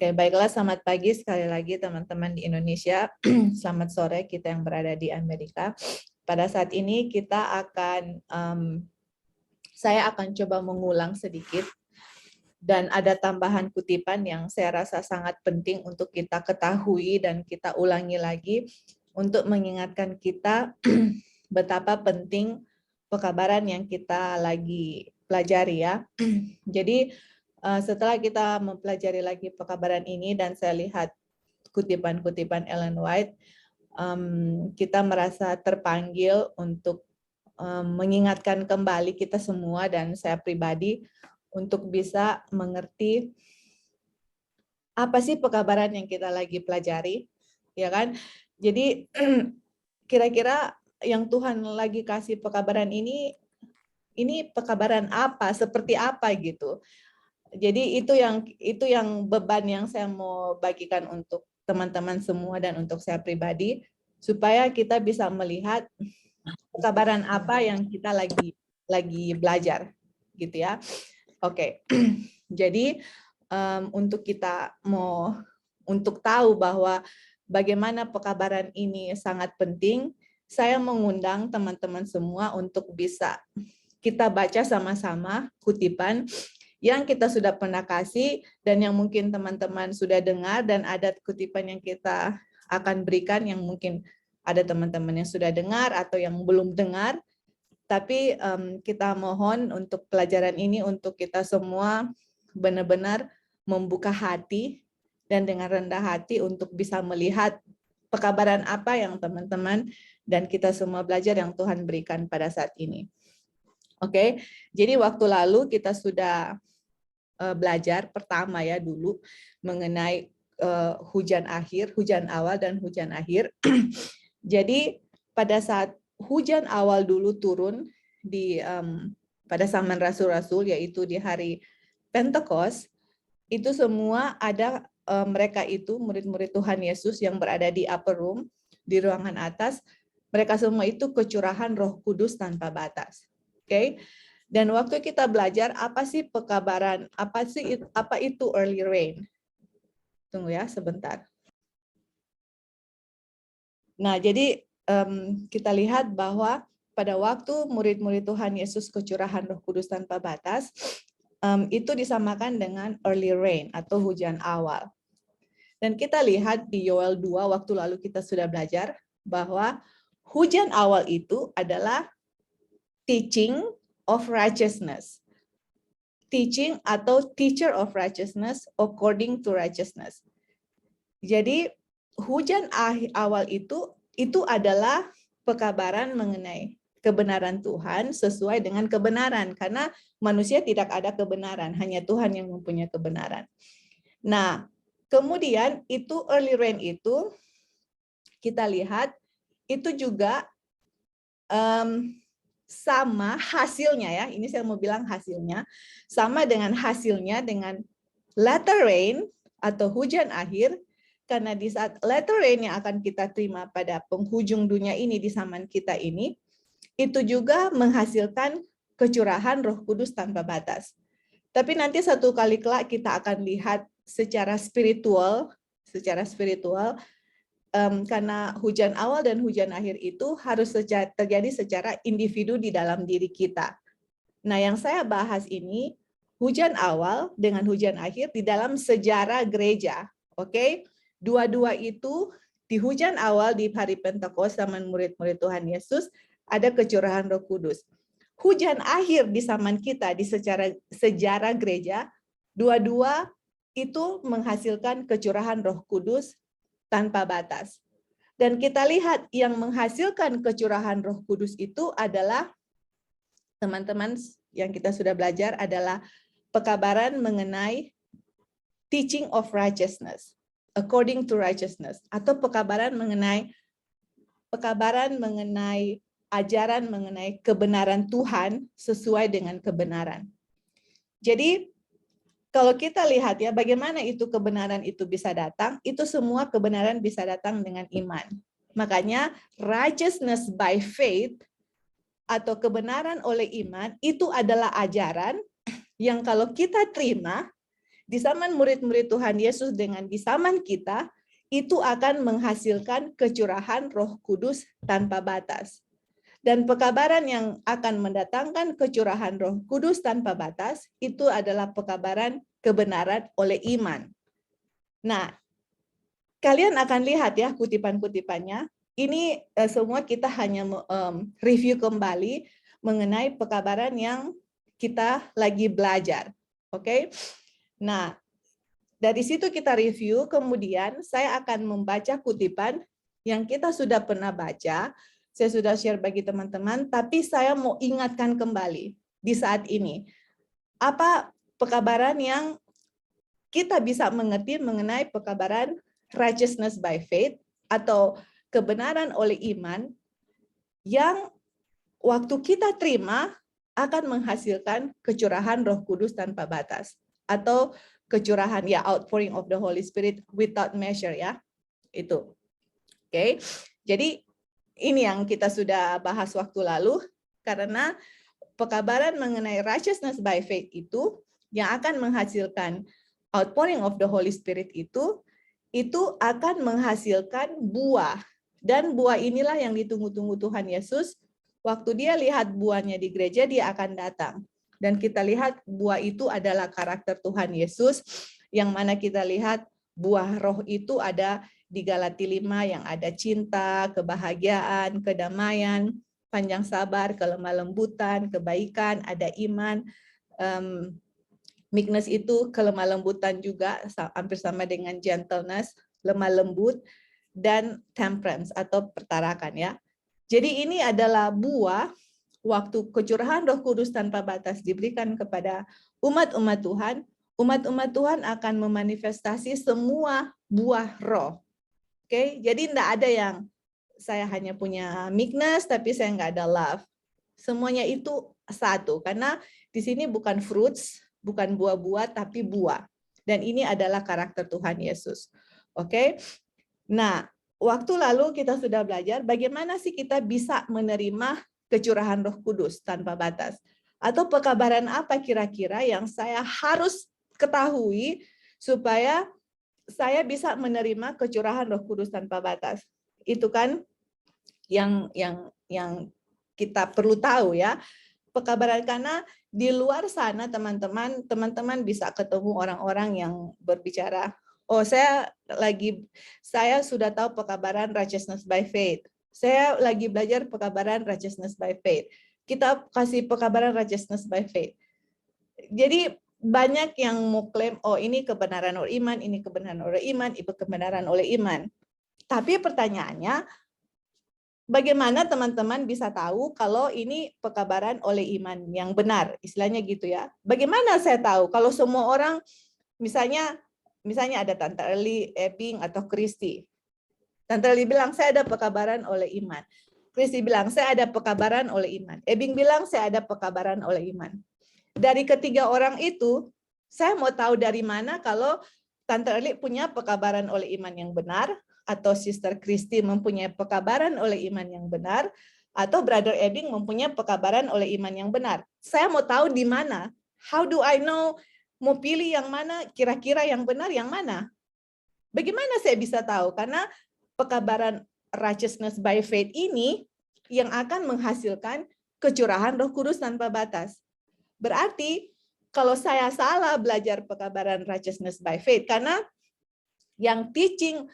Oke, baiklah, selamat pagi sekali lagi teman-teman di Indonesia. Selamat sore kita yang berada di Amerika. Pada saat ini saya akan coba mengulang sedikit dan ada tambahan kutipan yang saya rasa sangat penting untuk kita ketahui dan kita ulangi lagi untuk mengingatkan kita betapa penting pekabaran yang kita lagi pelajari ya. Jadi setelah kita mempelajari lagi pekabaran ini dan saya lihat kutipan-kutipan Ellen White, kita merasa terpanggil untuk mengingatkan kembali kita semua dan saya pribadi untuk bisa mengerti apa sih pekabaran yang kita lagi pelajari, ya kan? Jadi kira-kira yang Tuhan lagi kasih pekabaran ini pekabaran apa, seperti apa gitu. Jadi itu yang beban yang saya mau bagikan untuk teman-teman semua dan untuk saya pribadi supaya kita bisa melihat pekabaran apa yang kita lagi belajar gitu ya. Oke. Jadi untuk kita untuk tahu bahwa bagaimana pekabaran ini sangat penting, saya mengundang teman-teman semua untuk bisa kita baca sama-sama kutipan yang kita sudah pernah kasih dan yang mungkin teman-teman sudah dengar, dan ada kutipan yang kita akan berikan yang mungkin ada teman-teman yang sudah dengar atau yang belum dengar. Tapi kita mohon untuk pelajaran ini untuk kita semua benar-benar membuka hati dan dengan rendah hati untuk bisa melihat pekabaran apa yang teman-teman dan kita semua belajar yang Tuhan berikan pada saat ini. Oke, jadi waktu lalu kita sudah belajar pertama ya dulu mengenai hujan akhir, hujan awal dan hujan akhir. Jadi pada saat hujan awal dulu turun pada zaman rasul-rasul, yaitu di hari Pentekost, itu semua ada mereka itu murid-murid Tuhan Yesus yang berada di upper room, di ruangan atas, mereka semua itu kecurahan Roh Kudus tanpa batas. Oke. Dan waktu kita belajar apa sih pekabaran, apa itu early rain? Tunggu ya sebentar. Nah, jadi kita lihat bahwa pada waktu murid-murid Tuhan Yesus kecurahan Roh Kudus tanpa batas, itu disamakan dengan early rain atau hujan awal. Dan kita lihat di Yoel 2 waktu lalu kita sudah belajar bahwa hujan awal itu adalah teaching of righteousness. Teaching atau teacher of righteousness according to righteousness. Jadi hujan awal itu adalah pekabaran mengenai kebenaran Tuhan sesuai dengan kebenaran, karena manusia tidak ada kebenaran, hanya Tuhan yang mempunyai kebenaran. Nah, kemudian itu early rain itu kita lihat itu juga sama hasilnya ya, ini saya mau bilang hasilnya, sama dengan hasilnya dengan latter rain atau hujan akhir, karena di saat latter rain yang akan kita terima pada penghujung dunia ini di zaman kita ini, itu juga menghasilkan kecurahan Roh Kudus tanpa batas. Tapi nanti satu kali kelak kita akan lihat secara spiritual, karena hujan awal dan hujan akhir itu harus terjadi secara individu di dalam diri kita. Nah, yang saya bahas ini hujan awal dengan hujan akhir di dalam sejarah gereja. Oke? Dua-dua itu di hujan awal di hari Pentekost zaman murid-murid Tuhan Yesus ada kecurahan Roh Kudus. Hujan akhir di zaman kita di sejarah gereja, dua-dua itu menghasilkan kecurahan Roh Kudus tanpa batas. Dan kita lihat yang menghasilkan kecurahan Roh Kudus itu adalah, teman-teman yang kita sudah belajar, adalah pekabaran mengenai teaching of righteousness, according to righteousness, atau pekabaran mengenai ajaran mengenai kebenaran Tuhan sesuai dengan kebenaran. Jadi kalau kita lihat ya bagaimana itu kebenaran itu bisa datang, itu semua kebenaran bisa datang dengan iman. Makanya righteousness by faith atau kebenaran oleh iman itu adalah ajaran yang kalau kita terima di zaman murid-murid Tuhan Yesus dengan di zaman kita, itu akan menghasilkan kecurahan Roh Kudus tanpa batas. Dan pekabaran yang akan mendatangkan kecurahan Roh Kudus tanpa batas itu adalah pekabaran kebenaran oleh iman. Nah, kalian akan lihat ya kutipan-kutipannya. Ini semua kita hanya review kembali mengenai pekabaran yang kita lagi belajar. Oke? Nah, dari situ kita review, kemudian saya akan membaca kutipan yang kita sudah pernah baca. Saya sudah share bagi teman-teman, tapi saya mau ingatkan kembali di saat ini. Apa pekabaran yang kita bisa mengerti mengenai pekabaran righteousness by faith atau kebenaran oleh iman yang waktu kita terima akan menghasilkan kecurahan Roh Kudus tanpa batas atau kecurahan ya outpouring of the Holy Spirit without measure ya. Itu. Oke. Jadi ini yang kita sudah bahas waktu lalu, karena pekabaran mengenai righteousness by faith itu yang akan menghasilkan outpouring of the Holy Spirit itu akan menghasilkan buah. Dan buah inilah yang ditunggu-tunggu Tuhan Yesus. Waktu dia lihat buahnya di gereja, dia akan datang. Dan kita lihat buah itu adalah karakter Tuhan Yesus, yang mana kita lihat buah roh itu ada di Galati 5 yang ada cinta, kebahagiaan, kedamaian, panjang sabar, kelemah lembutan, kebaikan, ada iman. Meekness itu kelemah lembutan juga, hampir sama dengan gentleness, lemah lembut, dan temperance atau pertarakan ya. Jadi ini adalah buah waktu kecurahan Roh Kudus tanpa batas diberikan kepada umat-umat Tuhan. Umat-umat Tuhan akan memanifestasi semua buah roh. Oke, jadi tidak ada yang saya hanya punya meekness tapi saya nggak ada love. Semuanya itu satu, karena di sini bukan fruits, bukan buah-buah tapi buah. Dan ini adalah karakter Tuhan Yesus. Oke. Nah, waktu lalu kita sudah belajar bagaimana sih kita bisa menerima kecurahan Roh Kudus tanpa batas. Atau pekabaran apa kira-kira yang saya harus ketahui supaya saya bisa menerima kecurahan Roh Kudus tanpa batas. Itu kan yang kita perlu tahu ya. Pekabaran, karena di luar sana teman-teman bisa ketemu orang-orang yang berbicara, oh saya sudah tahu pekabaran righteousness by faith. Saya lagi belajar pekabaran righteousness by faith. Kita kasih pekabaran righteousness by faith. Jadi banyak yang mau klaim, oh ini kebenaran oleh iman, ini kebenaran oleh iman, itu kebenaran oleh iman. Tapi pertanyaannya, bagaimana teman-teman bisa tahu kalau ini pekabaran oleh iman yang benar? Istilahnya gitu ya. Bagaimana saya tahu kalau semua orang, misalnya ada Tante Eli, Ebing, atau Kristi. Tante Eli bilang, saya ada pekabaran oleh iman. Kristi bilang, saya ada pekabaran oleh iman. Ebing bilang, saya ada pekabaran oleh iman. Dari ketiga orang itu, saya mau tahu dari mana kalau Tante Eli punya pekabaran oleh iman yang benar, atau Sister Kristi mempunyai pekabaran oleh iman yang benar, atau Brother Ebing mempunyai pekabaran oleh iman yang benar. Saya mau tahu di mana. How do I know? Mau pilih yang mana? Kira-kira yang benar yang mana? Bagaimana saya bisa tahu? Karena pekabaran righteousness by faith ini yang akan menghasilkan kecurahan Roh Kudus tanpa batas. Berarti kalau saya salah belajar pekabaran righteousness by faith, karena yang teaching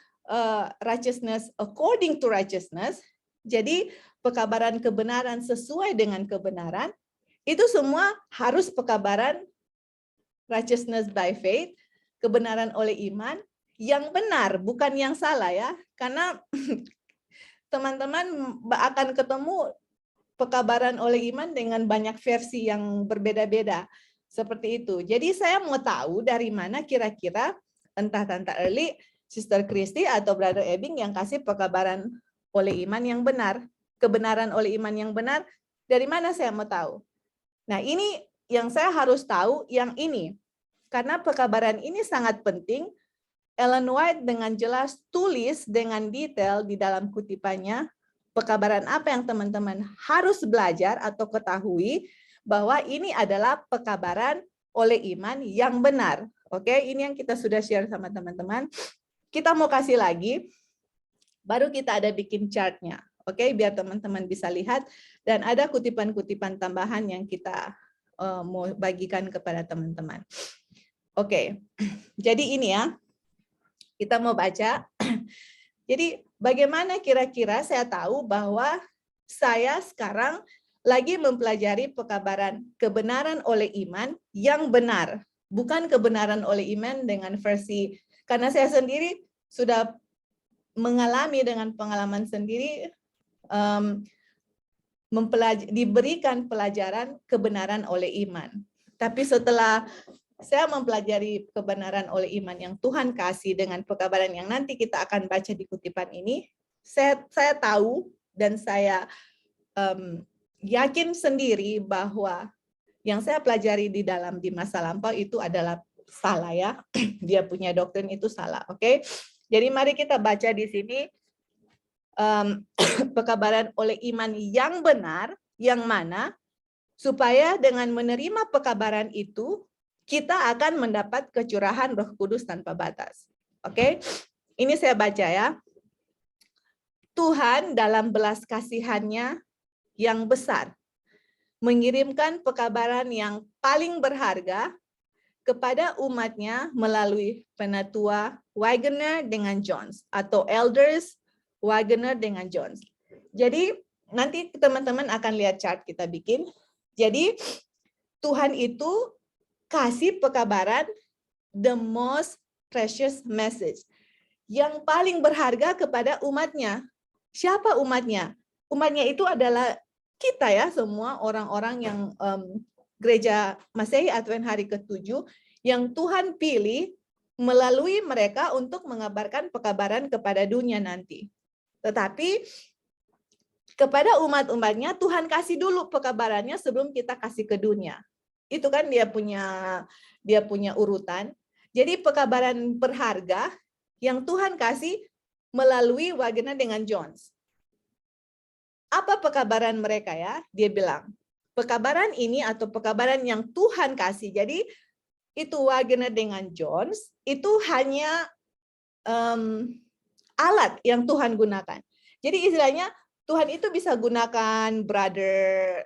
righteousness according to righteousness, jadi pekabaran kebenaran sesuai dengan kebenaran, itu semua harus pekabaran righteousness by faith, kebenaran oleh iman, yang benar, bukan yang salah ya. Karena teman-teman akan ketemu pekabaran oleh iman dengan banyak versi yang berbeda-beda. Seperti itu. Jadi saya mau tahu dari mana kira-kira entah Tante Early, Sister Kristi, atau Brother Ebing yang kasih pekabaran oleh iman yang benar. Kebenaran oleh iman yang benar, dari mana saya mau tahu? Nah ini yang saya harus tahu yang ini. Karena pekabaran ini sangat penting. Ellen White dengan jelas tulis dengan detail di dalam kutipannya pekabaran apa yang teman-teman harus belajar atau ketahui, bahwa ini adalah pekabaran oleh iman yang benar. Oke, ini yang kita sudah share sama teman-teman. Kita mau kasih lagi, baru kita ada bikin chartnya. Oke, biar teman-teman bisa lihat. Dan ada kutipan-kutipan tambahan yang kita mau bagikan kepada teman-teman. Oke, jadi ini ya, kita mau baca. Jadi bagaimana kira-kira saya tahu bahwa saya sekarang lagi mempelajari pekabaran kebenaran oleh iman yang benar. Bukan kebenaran oleh iman dengan versi, karena saya sendiri sudah mengalami dengan pengalaman sendiri, diberikan pelajaran kebenaran oleh iman. Tapi setelah saya mempelajari kebenaran oleh iman yang Tuhan kasih dengan pekabaran yang nanti kita akan baca di kutipan ini, saya tahu dan saya yakin sendiri bahwa yang saya pelajari di masa lampau itu adalah salah ya. Dia punya doktrin itu salah. Oke. Jadi mari kita baca di sini pekabaran oleh iman yang benar, yang mana supaya dengan menerima pekabaran itu kita akan mendapat kecurahan Roh Kudus tanpa batas. Oke. Ini saya baca ya. Tuhan dalam belas kasihannya yang besar mengirimkan pekabaran yang paling berharga kepada umatnya melalui penatua Waggoner dengan Jones atau elders Waggoner dengan Jones. Jadi nanti teman-teman akan lihat chart kita bikin. Jadi Tuhan itu kasih pekabaran the most precious message yang paling berharga kepada umatnya. Siapa umatnya? Umatnya itu adalah kita ya, semua orang-orang yang gereja Masehi Advent hari ke-7 yang Tuhan pilih melalui mereka untuk mengabarkan pekabaran kepada dunia nanti. Tetapi kepada umat-umatnya Tuhan kasih dulu pekabarannya sebelum kita kasih ke dunia. Itu kan dia punya urutan. Jadi pekabaran berharga yang Tuhan kasih melalui Waggoner dengan Jones. Apa pekabaran mereka ya? Dia bilang, pekabaran ini atau pekabaran yang Tuhan kasih. Jadi itu Waggoner dengan Jones itu hanya alat yang Tuhan gunakan. Jadi istilahnya Tuhan itu bisa gunakan Brother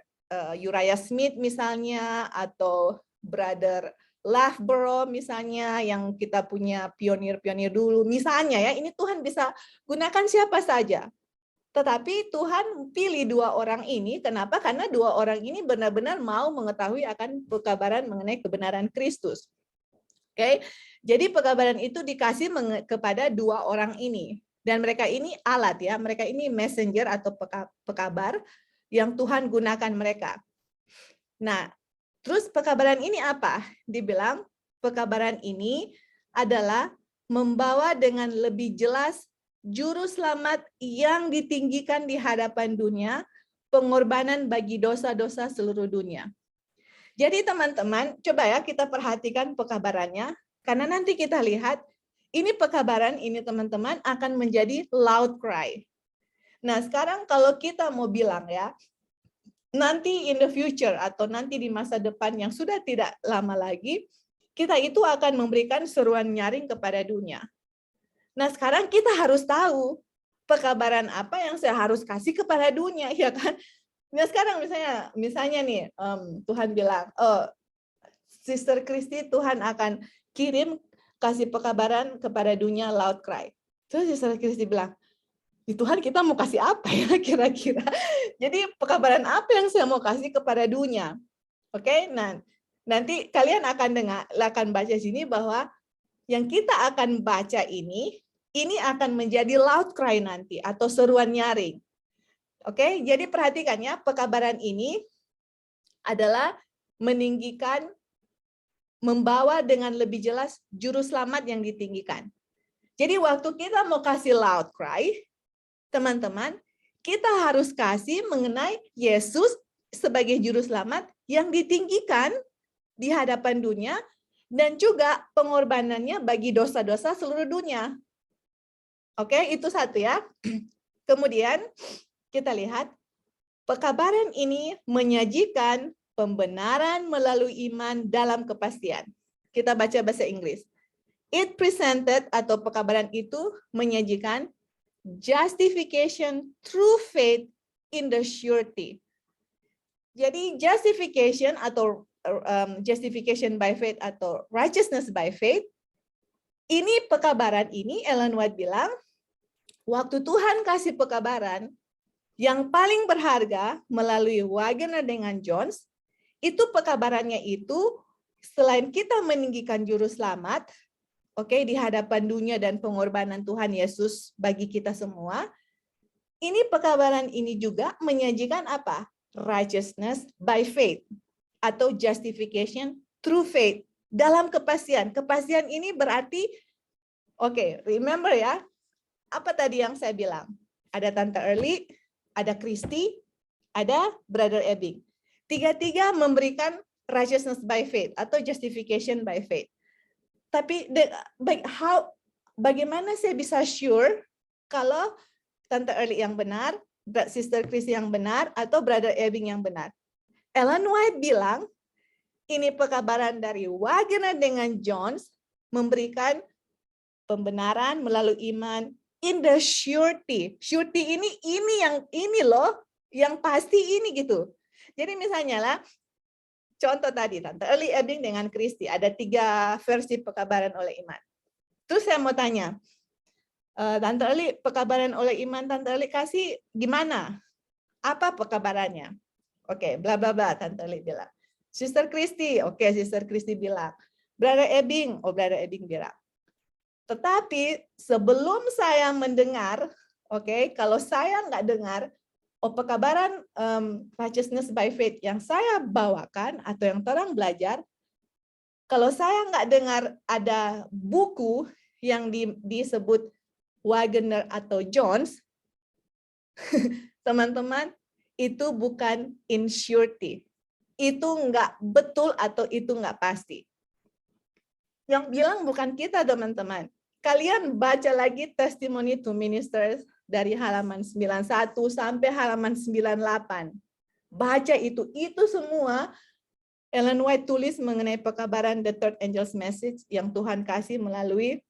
Uriah Smith misalnya, atau Brother Loughborough misalnya, yang kita punya pionir-pionir dulu. Misalnya ya, ini Tuhan bisa gunakan siapa saja. Tetapi Tuhan pilih dua orang ini, kenapa? Karena dua orang ini benar-benar mau mengetahui akan pekabaran mengenai kebenaran Kristus. Oke, jadi pekabaran itu dikasih kepada dua orang ini. Dan mereka ini alat ya, mereka ini messenger atau pekabar yang Tuhan gunakan mereka. Nah, terus pekabaran ini apa? Dibilang pekabaran ini adalah membawa dengan lebih jelas juru selamat yang ditinggikan di hadapan dunia, pengorbanan bagi dosa-dosa seluruh dunia. Jadi teman-teman, coba ya kita perhatikan pekabarannya, karena nanti kita lihat, ini pekabaran ini teman-teman akan menjadi loud cry. Nah sekarang kalau kita mau bilang ya, nanti in the future atau nanti di masa depan yang sudah tidak lama lagi, kita itu akan memberikan seruan nyaring kepada dunia. Nah, sekarang kita harus tahu pekabaran apa yang saya harus kasih kepada dunia, ya kan? Nah, sekarang misalnya nih, Tuhan bilang, oh, Sister Christy, Tuhan akan kirim kasih pekabaran kepada dunia loud cry. Terus Sister Christy bilang, di Tuhan kita mau kasih apa ya kira-kira? Jadi pekabaran apa yang saya mau kasih kepada dunia? Oke, nah nanti kalian akan baca sini bahwa yang kita akan baca ini akan menjadi loud cry nanti atau seruan nyaring. Oke, jadi perhatikan ya, pekabaran ini adalah meninggikan, membawa dengan lebih jelas juru selamat yang ditinggikan. Jadi waktu kita mau kasih loud cry, teman-teman, kita harus kasih mengenai Yesus sebagai juru selamat yang ditinggikan di hadapan dunia, dan juga pengorbanannya bagi dosa-dosa seluruh dunia. Oke, itu satu ya. Kemudian kita lihat, pekabaran ini menyajikan pembenaran melalui iman dalam kepastian. Kita baca bahasa Inggris. It presented atau pekabaran itu menyajikan justification through faith in the surety. Jadi justification atau justification by faith atau righteousness by faith, ini pekabaran ini Ellen White bilang, waktu Tuhan kasih pekabaran yang paling berharga melalui Wagner dengan Jones, itu pekabarannya itu selain kita meninggikan juru selamat, di hadapan dunia dan pengorbanan Tuhan Yesus bagi kita semua, ini pekabaran ini juga menyajikan apa? Righteousness by faith atau justification through faith dalam kepastian. Kepastian ini berarti, remember ya, apa tadi yang saya bilang? Ada Tante Early, ada Christy, ada Brother Ebing. Tiga-tiga memberikan righteousness by faith atau justification by faith. Tapi bagaimana saya bisa sure kalau Tante Early yang benar, Sister Christy yang benar, atau Brother Ebing yang benar? Ellen White bilang, ini pekabaran dari Wagner dengan Jones memberikan pembenaran melalui iman in the surety. Surety ini loh, yang pasti ini gitu. Jadi misalnya lah, contoh tadi, Tante Early, Ebing dengan Christy, ada 3 versi pekabaran oleh iman. Terus saya mau tanya, Tante Early, pekabaran oleh iman Tante Early kasih gimana? Apa pekabarannya? Bla bla bla, Tante Early bilang. Sister Christy, Sister Christy bilang. Brother Ebing, Brother Ebing bilang. Tetapi sebelum saya mendengar, kalau saya nggak dengar, pekabaran righteousness by faith yang saya bawakan atau yang orang belajar, kalau saya nggak dengar ada buku yang disebut Wagner atau Jones, teman-teman, itu bukan in surety. Itu nggak betul atau itu nggak pasti. Yang bilang bukan kita, teman-teman. Kalian baca lagi Testimony to Ministers dari halaman 91 sampai halaman 98. Baca itu semua Ellen White tulis mengenai pekabaran The Third Angel's Message yang Tuhan kasih melalui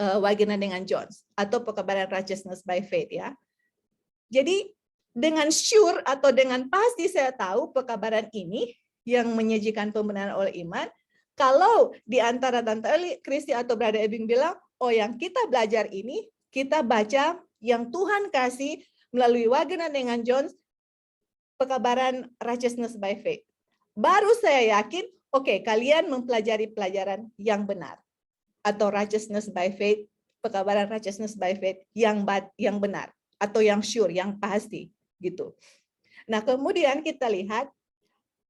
Wagner dengan Jones atau pekabaran righteousness by faith ya. Jadi dengan sure atau dengan pasti saya tahu pekabaran ini yang menyajikan pembenaran oleh iman. Kalau di antara Tante Early, Christy atau Brother Ebing bilang, yang kita belajar ini, kita baca yang Tuhan kasih melalui Wagner dengan Jones, pekabaran righteousness by faith. Baru saya yakin, kalian mempelajari pelajaran yang benar. Atau righteousness by faith, pekabaran righteousness by faith yang benar. Atau yang sure, yang pasti. Gitu. Nah, kemudian kita lihat,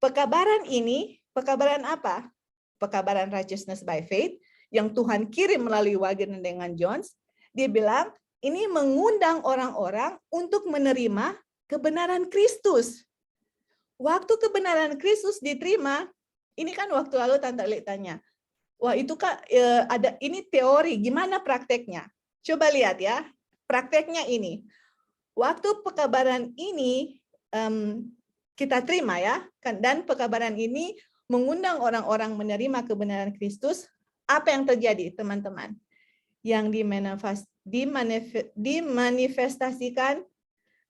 pekabaran ini, pekabaran apa? Pekabaran righteousness by faith, yang Tuhan kirim melalui Wagner dengan Jones, dia bilang, ini mengundang orang-orang untuk menerima kebenaran Kristus. Waktu kebenaran Kristus diterima, ini kan waktu lalu Tante Elik tanya, wah itu Kak, ini teori, gimana prakteknya? Coba lihat ya, prakteknya ini. Waktu pekabaran ini kita terima ya, dan pekabaran ini mengundang orang-orang menerima kebenaran Kristus, apa yang terjadi teman-teman? Yang dimanifestasikan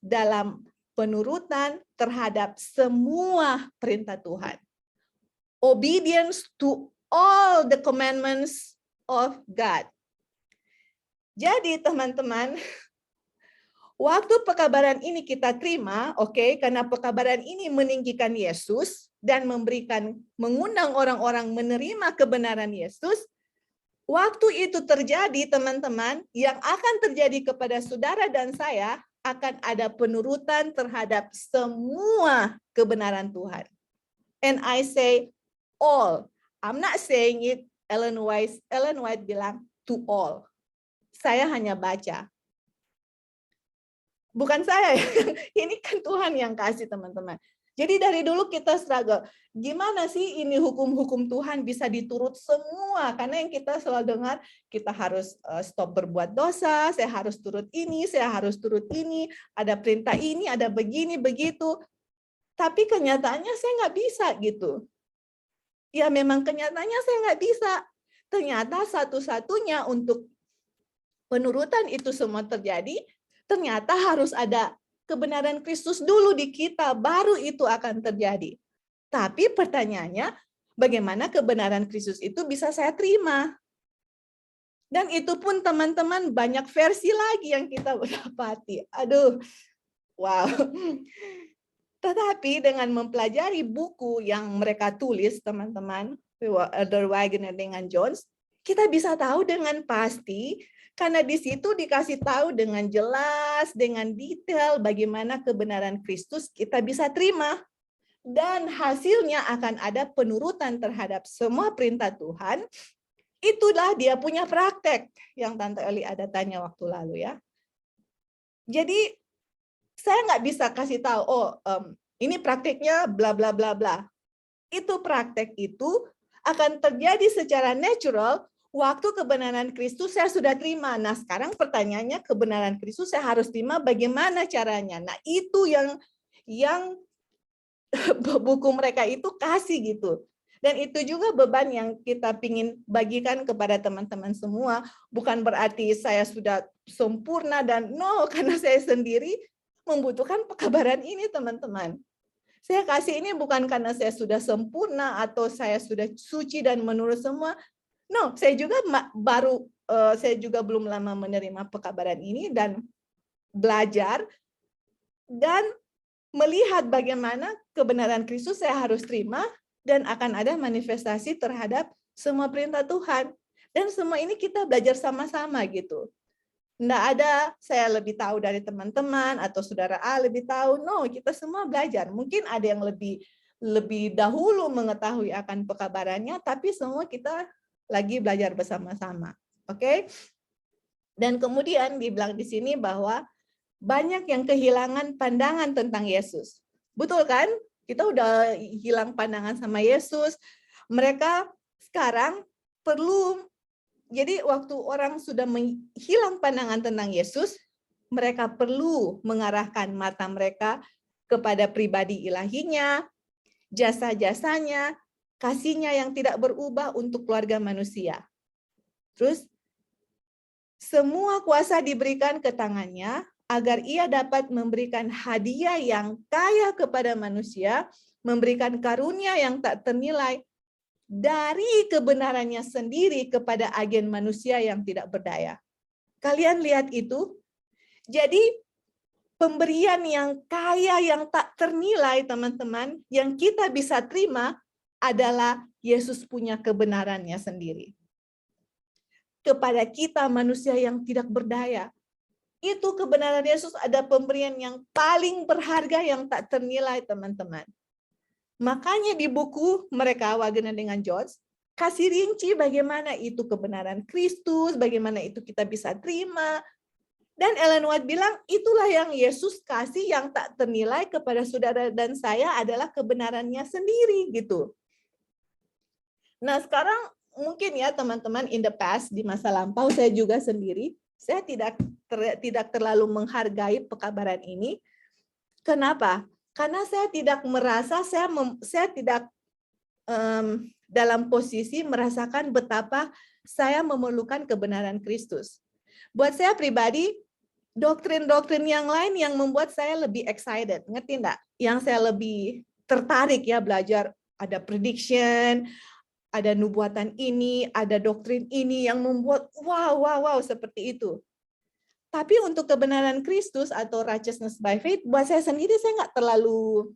dalam penurutan terhadap semua perintah Tuhan. Obedience to all the commandments of God. Jadi teman-teman, waktu pekabaran ini kita terima, karena pekabaran ini meninggikan Yesus dan mengundang orang-orang menerima kebenaran Yesus, waktu itu terjadi, teman-teman, yang akan terjadi kepada saudara dan saya, akan ada penurutan terhadap semua kebenaran Tuhan. And I say all. I'm not saying it, Ellen White bilang to all. Saya hanya baca. Bukan saya, ini kan Tuhan yang kasih teman-teman. Jadi dari dulu kita struggle, gimana sih ini hukum-hukum Tuhan bisa diturut semua? Karena yang kita selalu dengar, kita harus stop berbuat dosa, saya harus turut ini, saya harus turut ini, ada perintah ini, ada begini, begitu. Tapi kenyataannya saya nggak bisa gitu. Ya memang kenyataannya saya nggak bisa. Ternyata satu-satunya untuk penurutan itu semua terjadi, ternyata harus ada kebenaran Kristus dulu di kita, baru itu akan terjadi. Tapi pertanyaannya, bagaimana kebenaran Kristus itu bisa saya terima? Dan itu pun teman-teman banyak versi lagi yang kita dapati. Aduh, wow. Tetapi dengan mempelajari buku yang mereka tulis, teman-teman, Elder Wagner dengan Jones, kita bisa tahu dengan pasti, karena di situ dikasih tahu dengan jelas, dengan detail bagaimana kebenaran Kristus kita bisa terima. Dan hasilnya akan ada penurutan terhadap semua perintah Tuhan. Itulah dia punya praktek yang Tante Eli ada tanya waktu lalu ya. Jadi saya nggak bisa kasih tahu, ini prakteknya bla bla bla bla. Itu praktek itu akan terjadi secara natural waktu kebenaran Kristus saya sudah terima. Nah sekarang pertanyaannya, kebenaran Kristus saya harus terima bagaimana caranya? Nah itu yang buku mereka itu kasih gitu. Dan itu juga beban yang kita pingin bagikan kepada teman-teman semua. Bukan berarti saya sudah sempurna dan no, karena saya sendiri membutuhkan pekabaran ini teman-teman. Saya kasih ini bukan karena saya sudah sempurna atau saya sudah suci dan menurut semua. No, saya juga saya juga belum lama menerima pekabaran ini dan belajar dan melihat bagaimana kebenaran Kristus saya harus terima dan akan ada manifestasi terhadap semua perintah Tuhan. Dan semua ini kita belajar sama-sama gitu. Nggak ada saya lebih tahu dari teman-teman atau saudara A lebih tahu. No, kita semua belajar. Mungkin ada yang lebih dahulu mengetahui akan pekabarannya, tapi semua kita lagi belajar bersama-sama. Oke? Dan kemudian dibilang di sini bahwa banyak yang kehilangan pandangan tentang Yesus. Betul kan? Kita udah hilang pandangan sama Yesus. Mereka sekarang perlu, jadi waktu orang sudah hilang pandangan tentang Yesus, mereka perlu mengarahkan mata mereka kepada pribadi ilahinya, jasa-jasanya, kasihnya yang tidak berubah untuk keluarga manusia. Terus, semua kuasa diberikan ke tangannya, agar ia dapat memberikan hadiah yang kaya kepada manusia, memberikan karunia yang tak ternilai dari kebenarannya sendiri kepada agen manusia yang tidak berdaya. Kalian lihat itu? Jadi pemberian yang kaya yang tak ternilai, teman-teman, yang kita bisa terima adalah Yesus punya kebenarannya sendiri. Kepada kita manusia yang tidak berdaya, itu kebenaran Yesus ada pemberian yang paling berharga yang tak ternilai, teman-teman. Makanya di buku mereka, Wagner dengan Jones, kasih rinci bagaimana itu kebenaran Kristus, bagaimana itu kita bisa terima. Dan Ellen White bilang, itulah yang Yesus kasih yang tak ternilai kepada saudara dan saya adalah kebenarannya sendiri gitu. Nah sekarang mungkin ya teman-teman, in the past, di masa lampau saya juga sendiri, saya tidak terlalu menghargai pekabaran ini. Kenapa? Karena saya tidak merasa, saya tidak dalam posisi merasakan betapa saya memerlukan kebenaran Kristus. Buat saya pribadi, doktrin-doktrin yang lain yang membuat saya lebih excited, ngerti enggak? Yang saya lebih tertarik ya belajar, ada prediction, ada nubuatan ini, ada doktrin ini yang membuat wow seperti itu. Tapi untuk kebenaran Kristus atau righteousness by faith, buat saya sendiri saya nggak terlalu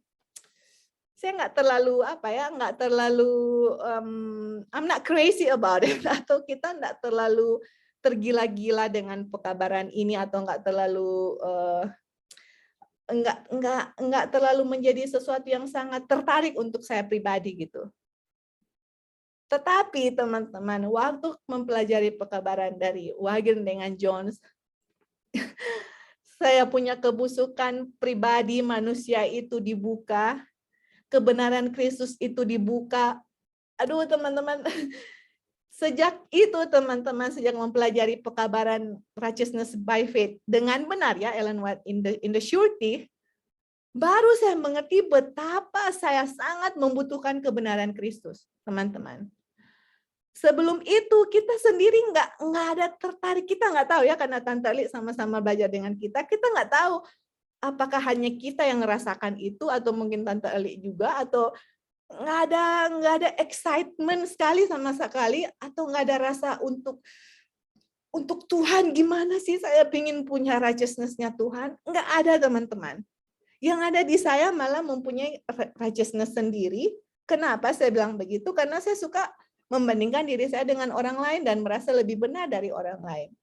I'm not crazy about it, atau kita nggak terlalu tergila-gila dengan pekabaran ini, atau nggak terlalu nggak terlalu menjadi sesuatu yang sangat tertarik untuk saya pribadi gitu. Tetapi teman-teman, waktu mempelajari pekabaran dari Wagner dengan Jones, saya punya kebusukan pribadi manusia itu dibuka, kebenaran Kristus itu dibuka. Aduh teman-teman, sejak itu teman-teman, sejak mempelajari pekabaran righteousness by faith dengan benar ya, Ellen White in the surety, baru saya mengerti betapa saya sangat membutuhkan kebenaran Kristus. teman-teman. Sebelum itu kita sendiri nggak ada tertarik, kita nggak tahu ya, karena Tante Li sama-sama belajar dengan kita nggak tahu apakah hanya kita yang merasakan itu atau mungkin Tante Li juga, atau nggak ada excitement sama sekali, atau nggak ada rasa untuk Tuhan, gimana sih saya pingin punya righteousness-nya Tuhan. Nggak ada, teman-teman. Yang ada di saya malah mempunyai righteousness sendiri. Kenapa saya bilang begitu? Karena saya suka membandingkan diri saya dengan orang lain dan merasa lebih benar dari orang lain.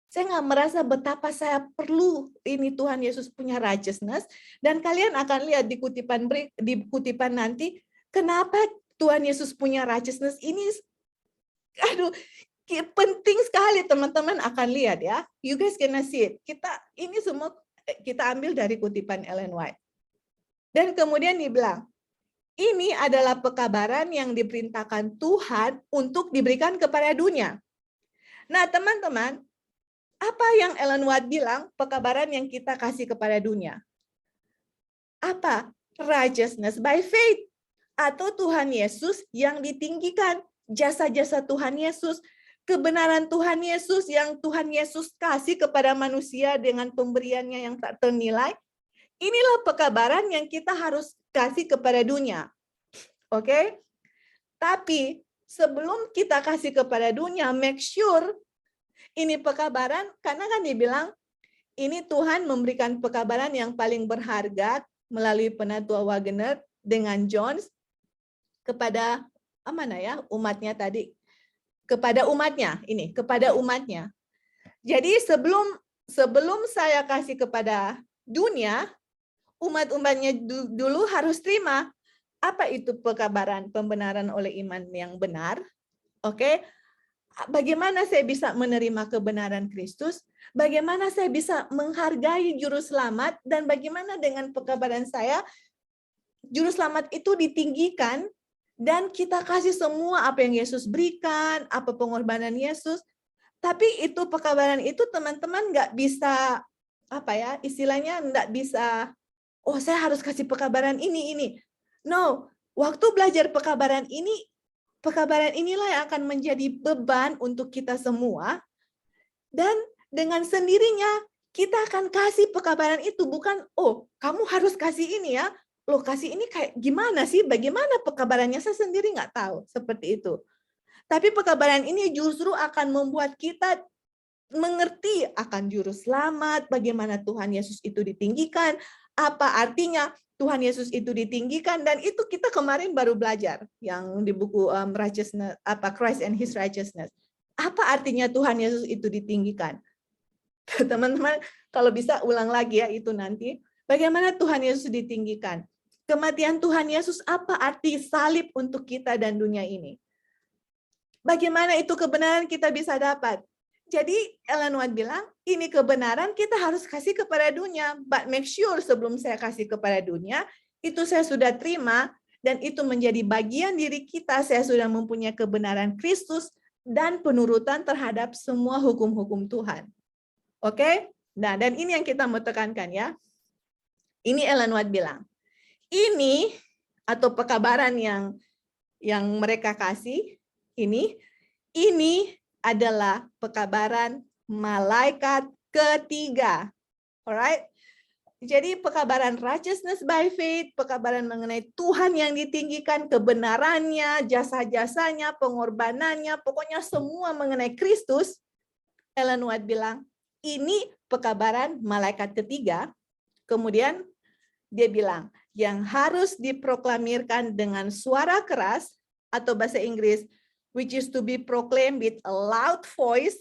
Saya nggak merasa betapa saya perlu ini Tuhan Yesus punya righteousness. Dan kalian akan lihat di kutipan nanti, kenapa Tuhan Yesus punya righteousness ini, aduh, penting sekali, teman-teman akan lihat ya. You guys gonna see it. Ini semua kita ambil dari kutipan Ellen White. Dan kemudian dibilang, ini adalah pekabaran yang diperintahkan Tuhan untuk diberikan kepada dunia. Nah, teman-teman, apa yang Ellen White bilang, pekabaran yang kita kasih kepada dunia? Apa? Righteousness by faith. Atau Tuhan Yesus yang ditinggikan. Jasa-jasa Tuhan Yesus. Kebenaran Tuhan Yesus yang Tuhan Yesus kasih kepada manusia dengan pemberiannya yang tak ternilai. Inilah pekabaran yang kita harus kasih kepada dunia. Oke? Tapi sebelum kita kasih kepada dunia, make sure ini pekabaran, karena kan dibilang ini Tuhan memberikan pekabaran yang paling berharga melalui Penatua Wagner dengan Jones kepada umatnya tadi. Kepada umatnya, kepada umatnya. Jadi sebelum saya kasih kepada dunia, umat-umatnya dulu harus terima. Apa itu pekabaran pembenaran oleh iman yang benar? Oke. Bagaimana saya bisa menerima kebenaran Kristus? Bagaimana saya bisa menghargai juru selamat? Dan bagaimana dengan pekabaran saya, juru selamat itu ditinggikan dan kita kasih semua apa yang Yesus berikan, apa pengorbanan Yesus. Tapi itu pekabaran itu, teman-teman, nggak bisa, istilahnya nggak bisa, saya harus kasih pekabaran ini. No, waktu belajar pekabaran inilah yang akan menjadi beban untuk kita semua. Dan dengan sendirinya kita akan kasih pekabaran itu, bukan, kamu harus kasih ini ya. Loh, kasih ini kayak gimana sih? Bagaimana pekabarannya? Saya sendiri nggak tahu seperti itu. Tapi pekabaran ini justru akan membuat kita mengerti akan juru selamat, bagaimana Tuhan Yesus itu ditinggikan, apa artinya Tuhan Yesus itu ditinggikan, dan itu kita kemarin baru belajar yang di buku Righteousness, Christ and His Righteousness. Apa artinya Tuhan Yesus itu ditinggikan? Teman-teman, kalau bisa ulang lagi ya itu nanti. Bagaimana Tuhan Yesus ditinggikan? Kematian Tuhan Yesus, apa arti salib untuk kita dan dunia ini? Bagaimana itu kebenaran kita bisa dapat? Jadi Ellen White bilang, ini kebenaran kita harus kasih kepada dunia. But make sure sebelum saya kasih kepada dunia, itu saya sudah terima, dan itu menjadi bagian diri kita. Saya sudah mempunyai kebenaran Kristus dan penurutan terhadap semua hukum-hukum Tuhan. Oke? Nah, dan ini yang kita mau tekankan ya. Ini Ellen White bilang. Ini, atau pekabaran yang mereka kasih, ini adalah pekabaran malaikat ketiga. Alright? Jadi pekabaran righteousness by faith, pekabaran mengenai Tuhan yang ditinggikan, kebenarannya, jasa-jasanya, pengorbanannya, pokoknya semua mengenai Kristus. Ellen White bilang, ini pekabaran malaikat ketiga. Kemudian dia bilang, yang harus diproklamirkan dengan suara keras, atau bahasa Inggris, which is to be proclaimed with a loud voice.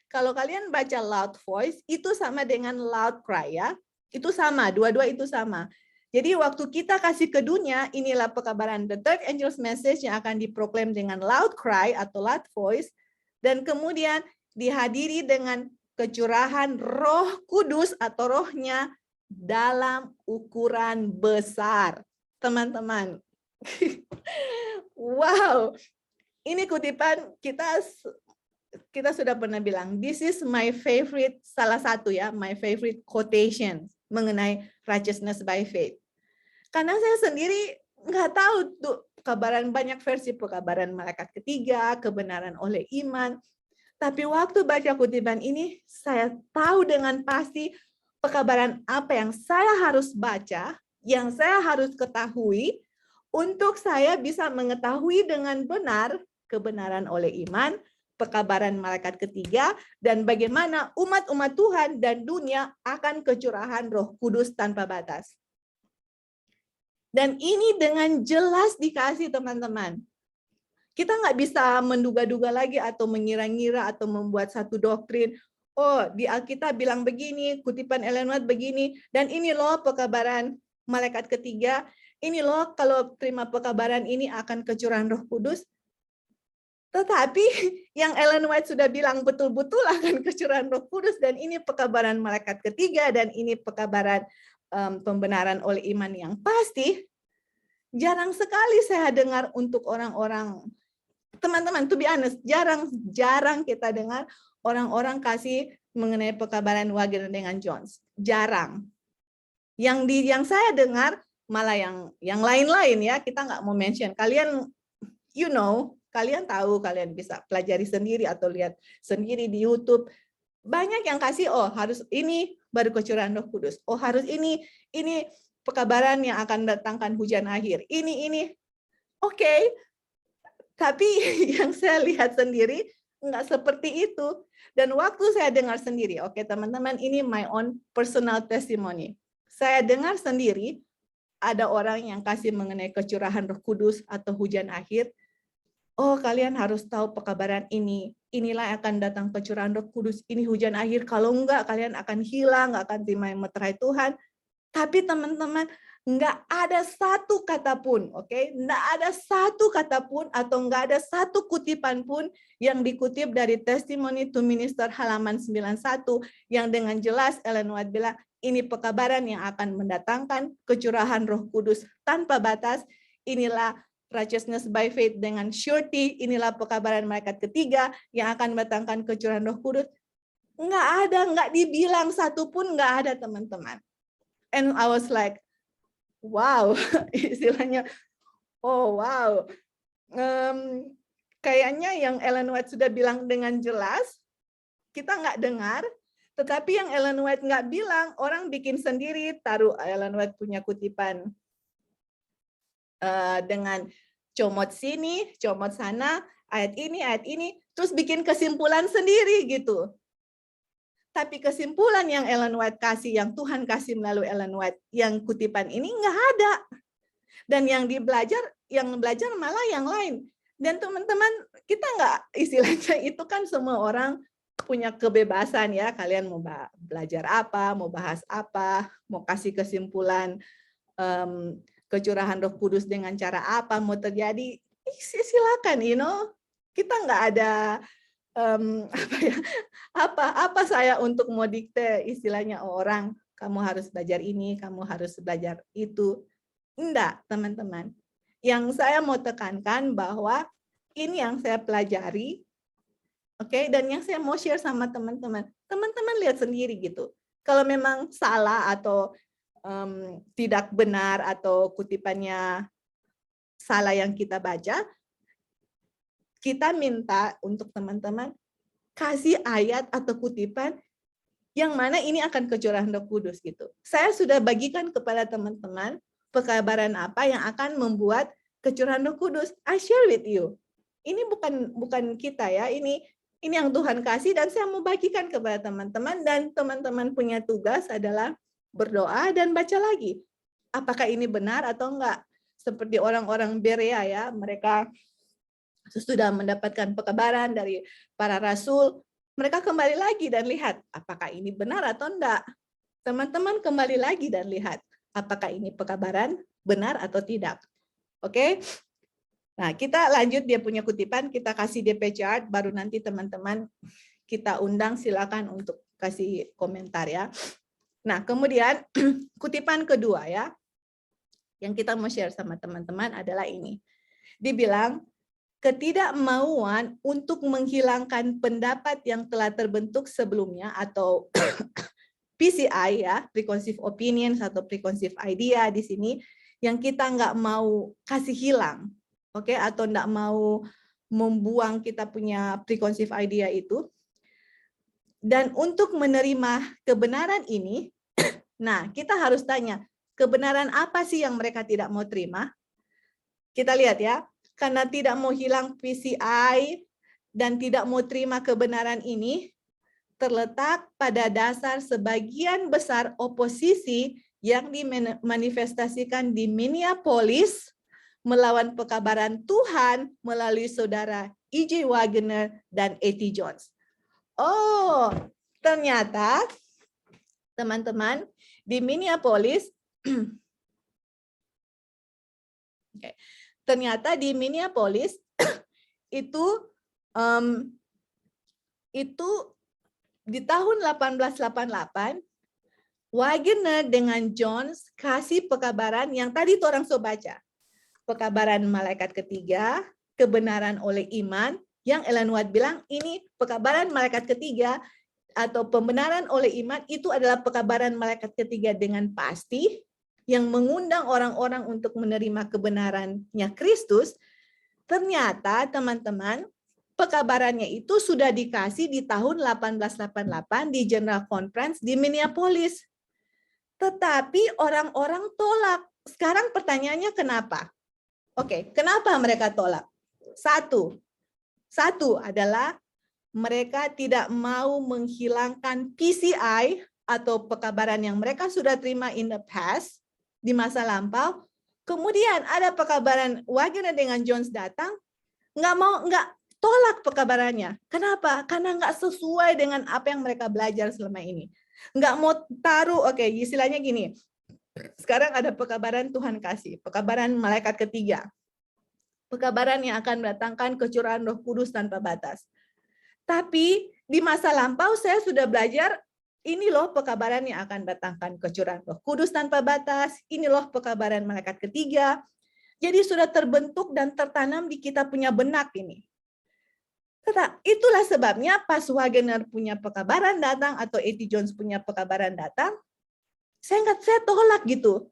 Kalau kalian baca loud voice, itu sama dengan loud cry ya. Itu sama, dua-dua itu sama. Jadi waktu kita kasih ke dunia, inilah pekabaran the third angel's message yang akan diproklaim dengan loud cry atau loud voice. Dan kemudian dihadiri dengan kecurahan Roh Kudus atau rohnya dalam ukuran besar. Teman-teman. Wow. Ini kutipan kita sudah pernah bilang, this is my favorite, salah satu ya, my favorite quotation mengenai righteousness by faith. Karena saya sendiri nggak tahu tuh pekabaran, banyak versi pekabaran malaikat ketiga, kebenaran oleh iman. Tapi waktu baca kutipan ini, saya tahu dengan pasti pekabaran apa yang saya harus baca, yang saya harus ketahui, untuk saya bisa mengetahui dengan benar kebenaran oleh iman, pekabaran malaikat ketiga, dan bagaimana umat-umat Tuhan dan dunia akan kecurahan Roh Kudus tanpa batas. Dan ini dengan jelas dikasih teman-teman. Kita nggak bisa menduga-duga lagi atau mengira-ngira atau membuat satu doktrin. Oh, di Alkitab bilang begini, kutipan Ellen White begini, dan ini loh pekabaran malaikat ketiga. Ini loh kalau terima pekabaran ini akan kecurahan Roh Kudus. Tetapi yang Ellen White sudah bilang betul-betul akan kecurahan Roh Kudus, dan ini pekabaran malaikat ketiga, dan ini pekabaran pembenaran oleh iman yang pasti. Jarang sekali saya dengar untuk orang-orang, teman-teman, to be honest, jarang kita dengar orang-orang kasih mengenai pekabaran Wagner dengan Jones. Jarang. Yang saya dengar malah yang lain-lain ya, kita nggak mau mention. Kalian, kalian tahu, kalian bisa pelajari sendiri atau lihat sendiri di YouTube. Banyak yang kasih, oh harus ini baru kecurahan Roh Kudus. Oh harus ini pekabaran yang akan datangkan hujan akhir. Ini. Oke. Tapi yang saya lihat sendiri nggak seperti itu. Dan waktu saya dengar sendiri, oke teman-teman, ini my own personal testimony. Saya dengar sendiri ada orang yang kasih mengenai kecurahan Roh Kudus atau hujan akhir. Oh, kalian harus tahu pekabaran ini. Inilah yang akan datang kecurahan Roh Kudus. Ini hujan akhir. Kalau enggak, kalian akan hilang, nggak akan terima meterai Tuhan. Tapi teman-teman, nggak ada satu kata pun, oke? Nggak ada satu kata pun atau nggak ada satu kutipan pun yang dikutip dari Testimony to Minister halaman 91 yang dengan jelas Ellen White bilang, ini pekabaran yang akan mendatangkan kecurahan Roh Kudus tanpa batas. Inilah righteousness by faith dengan surety. Inilah pekabaran malaikat ketiga yang akan mendatangkan kecurahan Roh Kudus. Nggak ada, nggak dibilang satu pun, nggak ada teman-teman. And I was like, wow, istilahnya, oh wow. Kayaknya yang Ellen White sudah bilang dengan jelas, kita nggak dengar, tetapi yang Ellen White nggak bilang, orang bikin sendiri, taruh Ellen White punya kutipan dengan comot sini, comot sana, ayat ini, terus bikin kesimpulan sendiri gitu. Tapi kesimpulan yang Ellen White kasih, yang Tuhan kasih melalui Ellen White, yang kutipan ini nggak ada. Dan yang belajar malah yang lain. Dan teman-teman, kita nggak, istilahnya itu kan semua orang punya kebebasan ya. Kalian mau belajar apa, mau bahas apa, mau kasih kesimpulan kecurahan Roh Kudus dengan cara apa mau terjadi, silakan, kita nggak ada apa saya untuk mau dikte istilahnya orang, kamu harus belajar ini, kamu harus belajar itu. Enggak, teman-teman. Yang saya mau tekankan bahwa ini yang saya pelajari, oke, dan yang saya mau share sama teman-teman. Teman-teman lihat sendiri gitu. Kalau memang salah atau tidak benar atau kutipannya salah yang kita baca, kita minta untuk teman-teman kasih ayat atau kutipan yang mana ini akan kecurahan Roh Kudus gitu. Saya sudah bagikan kepada teman-teman pekabaran apa yang akan membuat kecurahan Roh Kudus. I share with you. Ini bukan kita ya, ini yang Tuhan kasih dan saya mau bagikan kepada teman-teman, dan teman-teman punya tugas adalah berdoa dan baca lagi. Apakah ini benar atau enggak? Seperti orang-orang Berea ya, mereka sudah mendapatkan pekabaran dari para rasul, mereka kembali lagi dan lihat apakah ini benar atau enggak. Teman-teman kembali lagi dan lihat apakah ini pekabaran benar atau tidak. Oke? Nah, kita lanjut, dia punya kutipan, kita kasih DP chart, baru nanti teman-teman kita undang, silakan untuk kasih komentar ya. Nah, kemudian kutipan kedua ya, yang kita mau share sama teman-teman adalah ini. Dibilang, ketidakmauan untuk menghilangkan pendapat yang telah terbentuk sebelumnya atau PCI ya, preconceived opinions atau preconceived idea di sini, yang kita nggak mau kasih hilang. Oke, atau enggak mau membuang kita punya preconceived idea itu. Dan untuk menerima kebenaran ini, nah kita harus tanya, kebenaran apa sih yang mereka tidak mau terima? Kita lihat ya, karena tidak mau hilang PCI dan tidak mau terima kebenaran ini, terletak pada dasar sebagian besar oposisi yang dimanifestasikan di Minneapolis melawan pekabaran Tuhan melalui saudara E.J. Wagner dan A.T. Jones. Oh, ternyata teman-teman di Minneapolis, ternyata di Minneapolis itu di tahun 1888 Wagner dengan Jones kasih pekabaran yang tadi itu orang so baca. Pekabaran malaikat ketiga, kebenaran oleh iman, yang Ellen White bilang ini pekabaran malaikat ketiga atau pembenaran oleh iman itu adalah pekabaran malaikat ketiga dengan pasti yang mengundang orang-orang untuk menerima kebenarannya Kristus. Ternyata teman-teman, pekabarannya itu sudah dikasih di tahun 1888 di General Conference di Minneapolis. Tetapi orang-orang tolak. Sekarang pertanyaannya kenapa? Oke, kenapa mereka tolak? Satu adalah mereka tidak mau menghilangkan PCI atau pekabaran yang mereka sudah terima in the past, di masa lampau. Kemudian ada pekabaran Wagner dengan Jones datang, nggak tolak pekabarannya. Kenapa? Karena nggak sesuai dengan apa yang mereka belajar selama ini. Nggak mau taruh, oke, istilahnya gini. Sekarang ada pekabaran Tuhan kasih, pekabaran malaikat ketiga. Pekabaran yang akan mendatangkan kecurahan Roh Kudus tanpa batas. Tapi di masa lampau saya sudah belajar, ini loh pekabaran yang akan datangkan kecurahan Roh Kudus tanpa batas, ini loh pekabaran malaikat ketiga. Jadi sudah terbentuk dan tertanam di kita punya benak ini. Itulah sebabnya pas Wagner punya pekabaran datang atau A.T. Jones punya pekabaran datang, saya tolak gitu.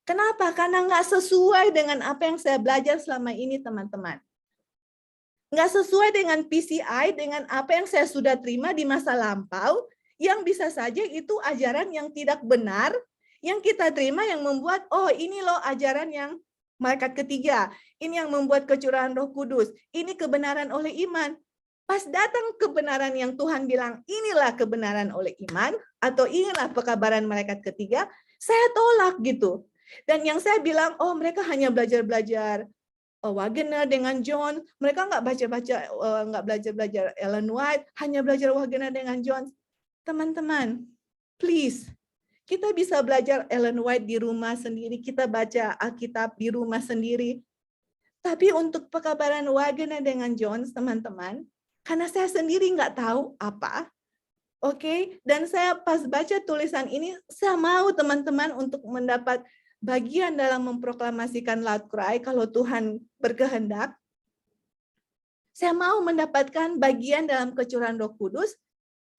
Kenapa? Karena nggak sesuai dengan apa yang saya belajar selama ini, teman-teman. Nggak sesuai dengan PCI, dengan apa yang saya sudah terima di masa lampau, yang bisa saja itu ajaran yang tidak benar, yang kita terima yang membuat, oh ini loh ajaran yang malaikat ketiga, ini yang membuat kecurahan Roh Kudus, ini kebenaran oleh iman. Pas datang kebenaran yang Tuhan bilang, inilah kebenaran oleh iman, atau inilah pekabaran malaikat ketiga, saya tolak gitu. Dan yang saya bilang, oh mereka hanya belajar-belajar Wagner dengan John, mereka nggak baca-baca, nggak belajar-belajar Ellen White, hanya belajar Wagner dengan John. Teman-teman, please, kita bisa belajar Ellen White di rumah sendiri, kita baca Alkitab di rumah sendiri. Tapi untuk pekabaran Wagner dengan John, teman-teman, karena saya sendiri nggak tahu apa, oke, dan saya pas baca tulisan ini, saya mau teman-teman untuk mendapat bagian dalam memproklamasikan loud cry kalau Tuhan berkehendak. Saya mau mendapatkan bagian dalam kecurahan Roh Kudus,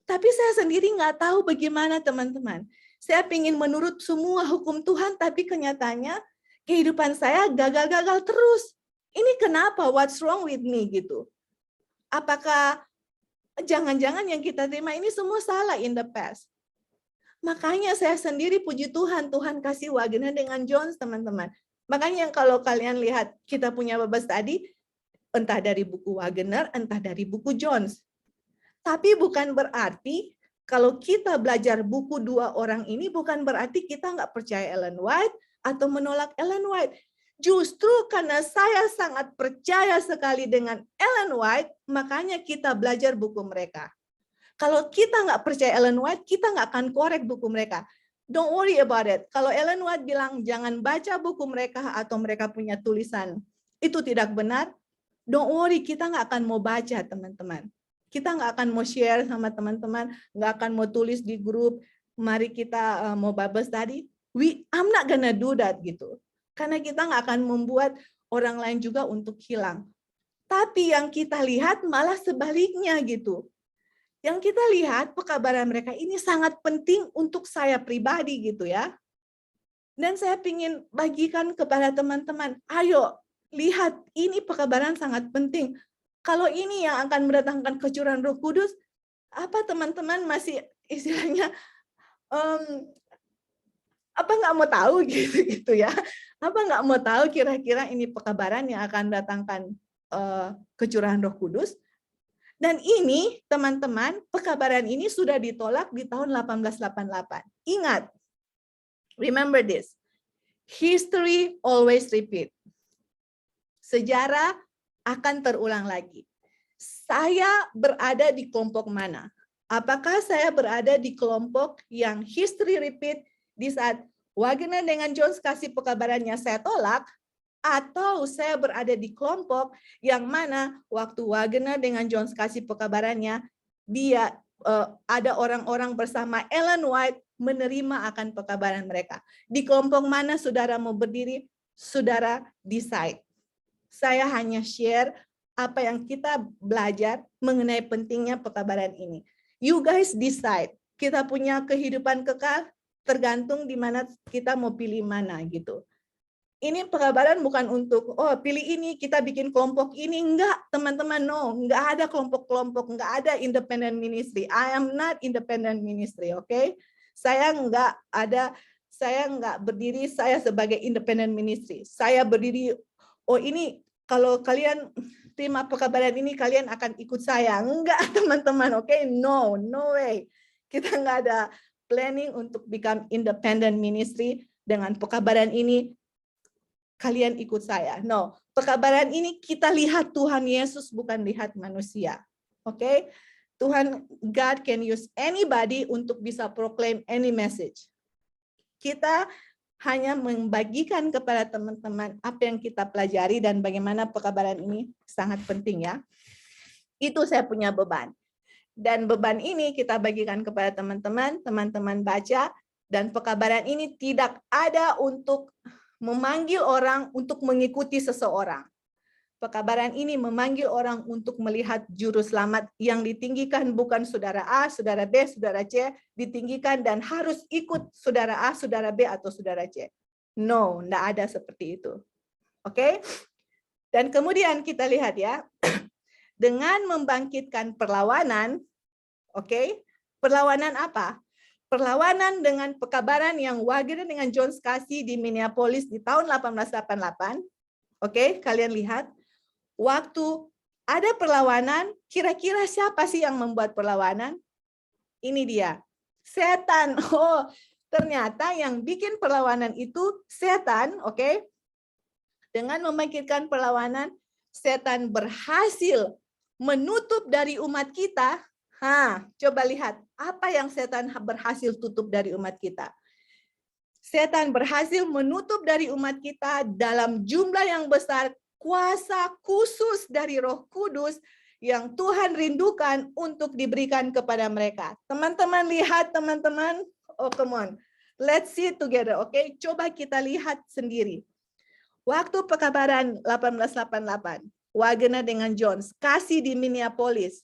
tapi saya sendiri nggak tahu bagaimana teman-teman. Saya ingin menurut semua hukum Tuhan, tapi kenyataannya kehidupan saya gagal-gagal terus. Ini kenapa? What's wrong with me gitu? Apakah jangan-jangan yang kita terima ini semua salah in the past? Makanya saya sendiri puji Tuhan, Tuhan kasih Wagner dengan Jones, teman-teman. Makanya kalau kalian lihat kita punya Bible study, entah dari buku Wagner, entah dari buku Jones. Tapi bukan berarti kalau kita belajar buku dua orang ini, bukan berarti kita nggak percaya Ellen White atau menolak Ellen White. Justru karena saya sangat percaya sekali dengan Ellen White, makanya kita belajar buku mereka. Kalau kita nggak percaya Ellen White, kita nggak akan korek buku mereka. Don't worry about it. Kalau Ellen White bilang jangan baca buku mereka atau mereka punya tulisan itu tidak benar, don't worry, kita nggak akan mau baca, teman-teman. Kita nggak akan mau share sama teman-teman, nggak akan mau tulis di grup, mari kita mau Bible study. I'm not gonna do that gitu. Karena kita nggak akan membuat orang lain juga untuk hilang. Tapi yang kita lihat malah sebaliknya gitu. Yang kita lihat pekabaran mereka ini sangat penting untuk saya pribadi gitu ya. Dan saya ingin bagikan kepada teman-teman, ayo lihat, ini pekabaran sangat penting. Kalau ini yang akan mendatangkan kecurahan Roh Kudus, apa teman-teman masih istilahnya apa nggak mau tahu gitu ya? Apa nggak mau tahu kira-kira ini pekabaran yang akan mendatangkan kecurahan Roh Kudus? Dan ini teman-teman, pekabaran ini sudah ditolak di tahun 1888. Ingat, remember this. History always repeat. Sejarah akan terulang lagi. Saya berada di kelompok mana? Apakah saya berada di kelompok yang history repeat di saat Wagner dengan Jones kasih pekabarannya saya tolak, atau saya berada di kelompok yang mana waktu Wagner dengan Jones kasih pekabarannya, dia ada orang-orang bersama Ellen White menerima akan pekabaran mereka. Di kelompok mana saudara mau berdiri, saudara decide. Saya hanya share apa yang kita belajar mengenai pentingnya pekabaran ini. You guys decide. Kita punya kehidupan kekal tergantung di mana kita mau pilih mana gitu. Ini pekabaran bukan untuk, oh pilih ini, kita bikin kelompok ini. Enggak, teman-teman, no. Enggak ada kelompok-kelompok, enggak ada independent ministry. I am not independent ministry, okay? Saya enggak berdiri saya sebagai independent ministry. Saya berdiri, oh ini kalau kalian terima pekabaran ini, kalian akan ikut saya. Enggak, teman-teman, okay? No way. Kita enggak ada planning untuk become independent ministry dengan pekabaran ini. Kalian ikut saya. No, pekabaran ini kita lihat Tuhan Yesus, bukan lihat manusia. Oke? Tuhan, God can use anybody untuk bisa proclaim any message. Kita hanya membagikan kepada teman-teman apa yang kita pelajari dan bagaimana pekabaran ini sangat penting ya. Itu saya punya beban. Dan beban ini kita bagikan kepada teman-teman, teman-teman baca, dan pekabaran ini tidak ada untuk memanggil orang untuk mengikuti seseorang. Pekabaran ini memanggil orang untuk melihat juru selamat yang ditinggikan bukan saudara A, saudara B, saudara C, ditinggikan dan harus ikut saudara A, saudara B, atau saudara C. No, enggak ada seperti itu. Oke? Dan kemudian kita lihat ya, dengan membangkitkan perlawanan, oke? Perlawanan apa? Perlawanan dengan pekabaran yang Wagner dengan Jones kasih di Minneapolis di tahun 1888. Oke, kalian lihat. Waktu ada perlawanan, kira-kira siapa sih yang membuat perlawanan? Ini dia. Setan. Oh, ternyata yang bikin perlawanan itu setan, oke? Dengan membangkitkan perlawanan, setan berhasil menutup dari umat kita. Coba lihat apa yang setan berhasil tutup dari umat kita. Setan berhasil menutup dari umat kita dalam jumlah yang besar kuasa khusus dari Roh Kudus yang Tuhan rindukan untuk diberikan kepada mereka. Teman-teman lihat, teman-teman. Oh, come on. Let's see it together, oke? Coba kita lihat sendiri. Waktu pekabaran 1888, Wagner dengan Jones kasih di Minneapolis.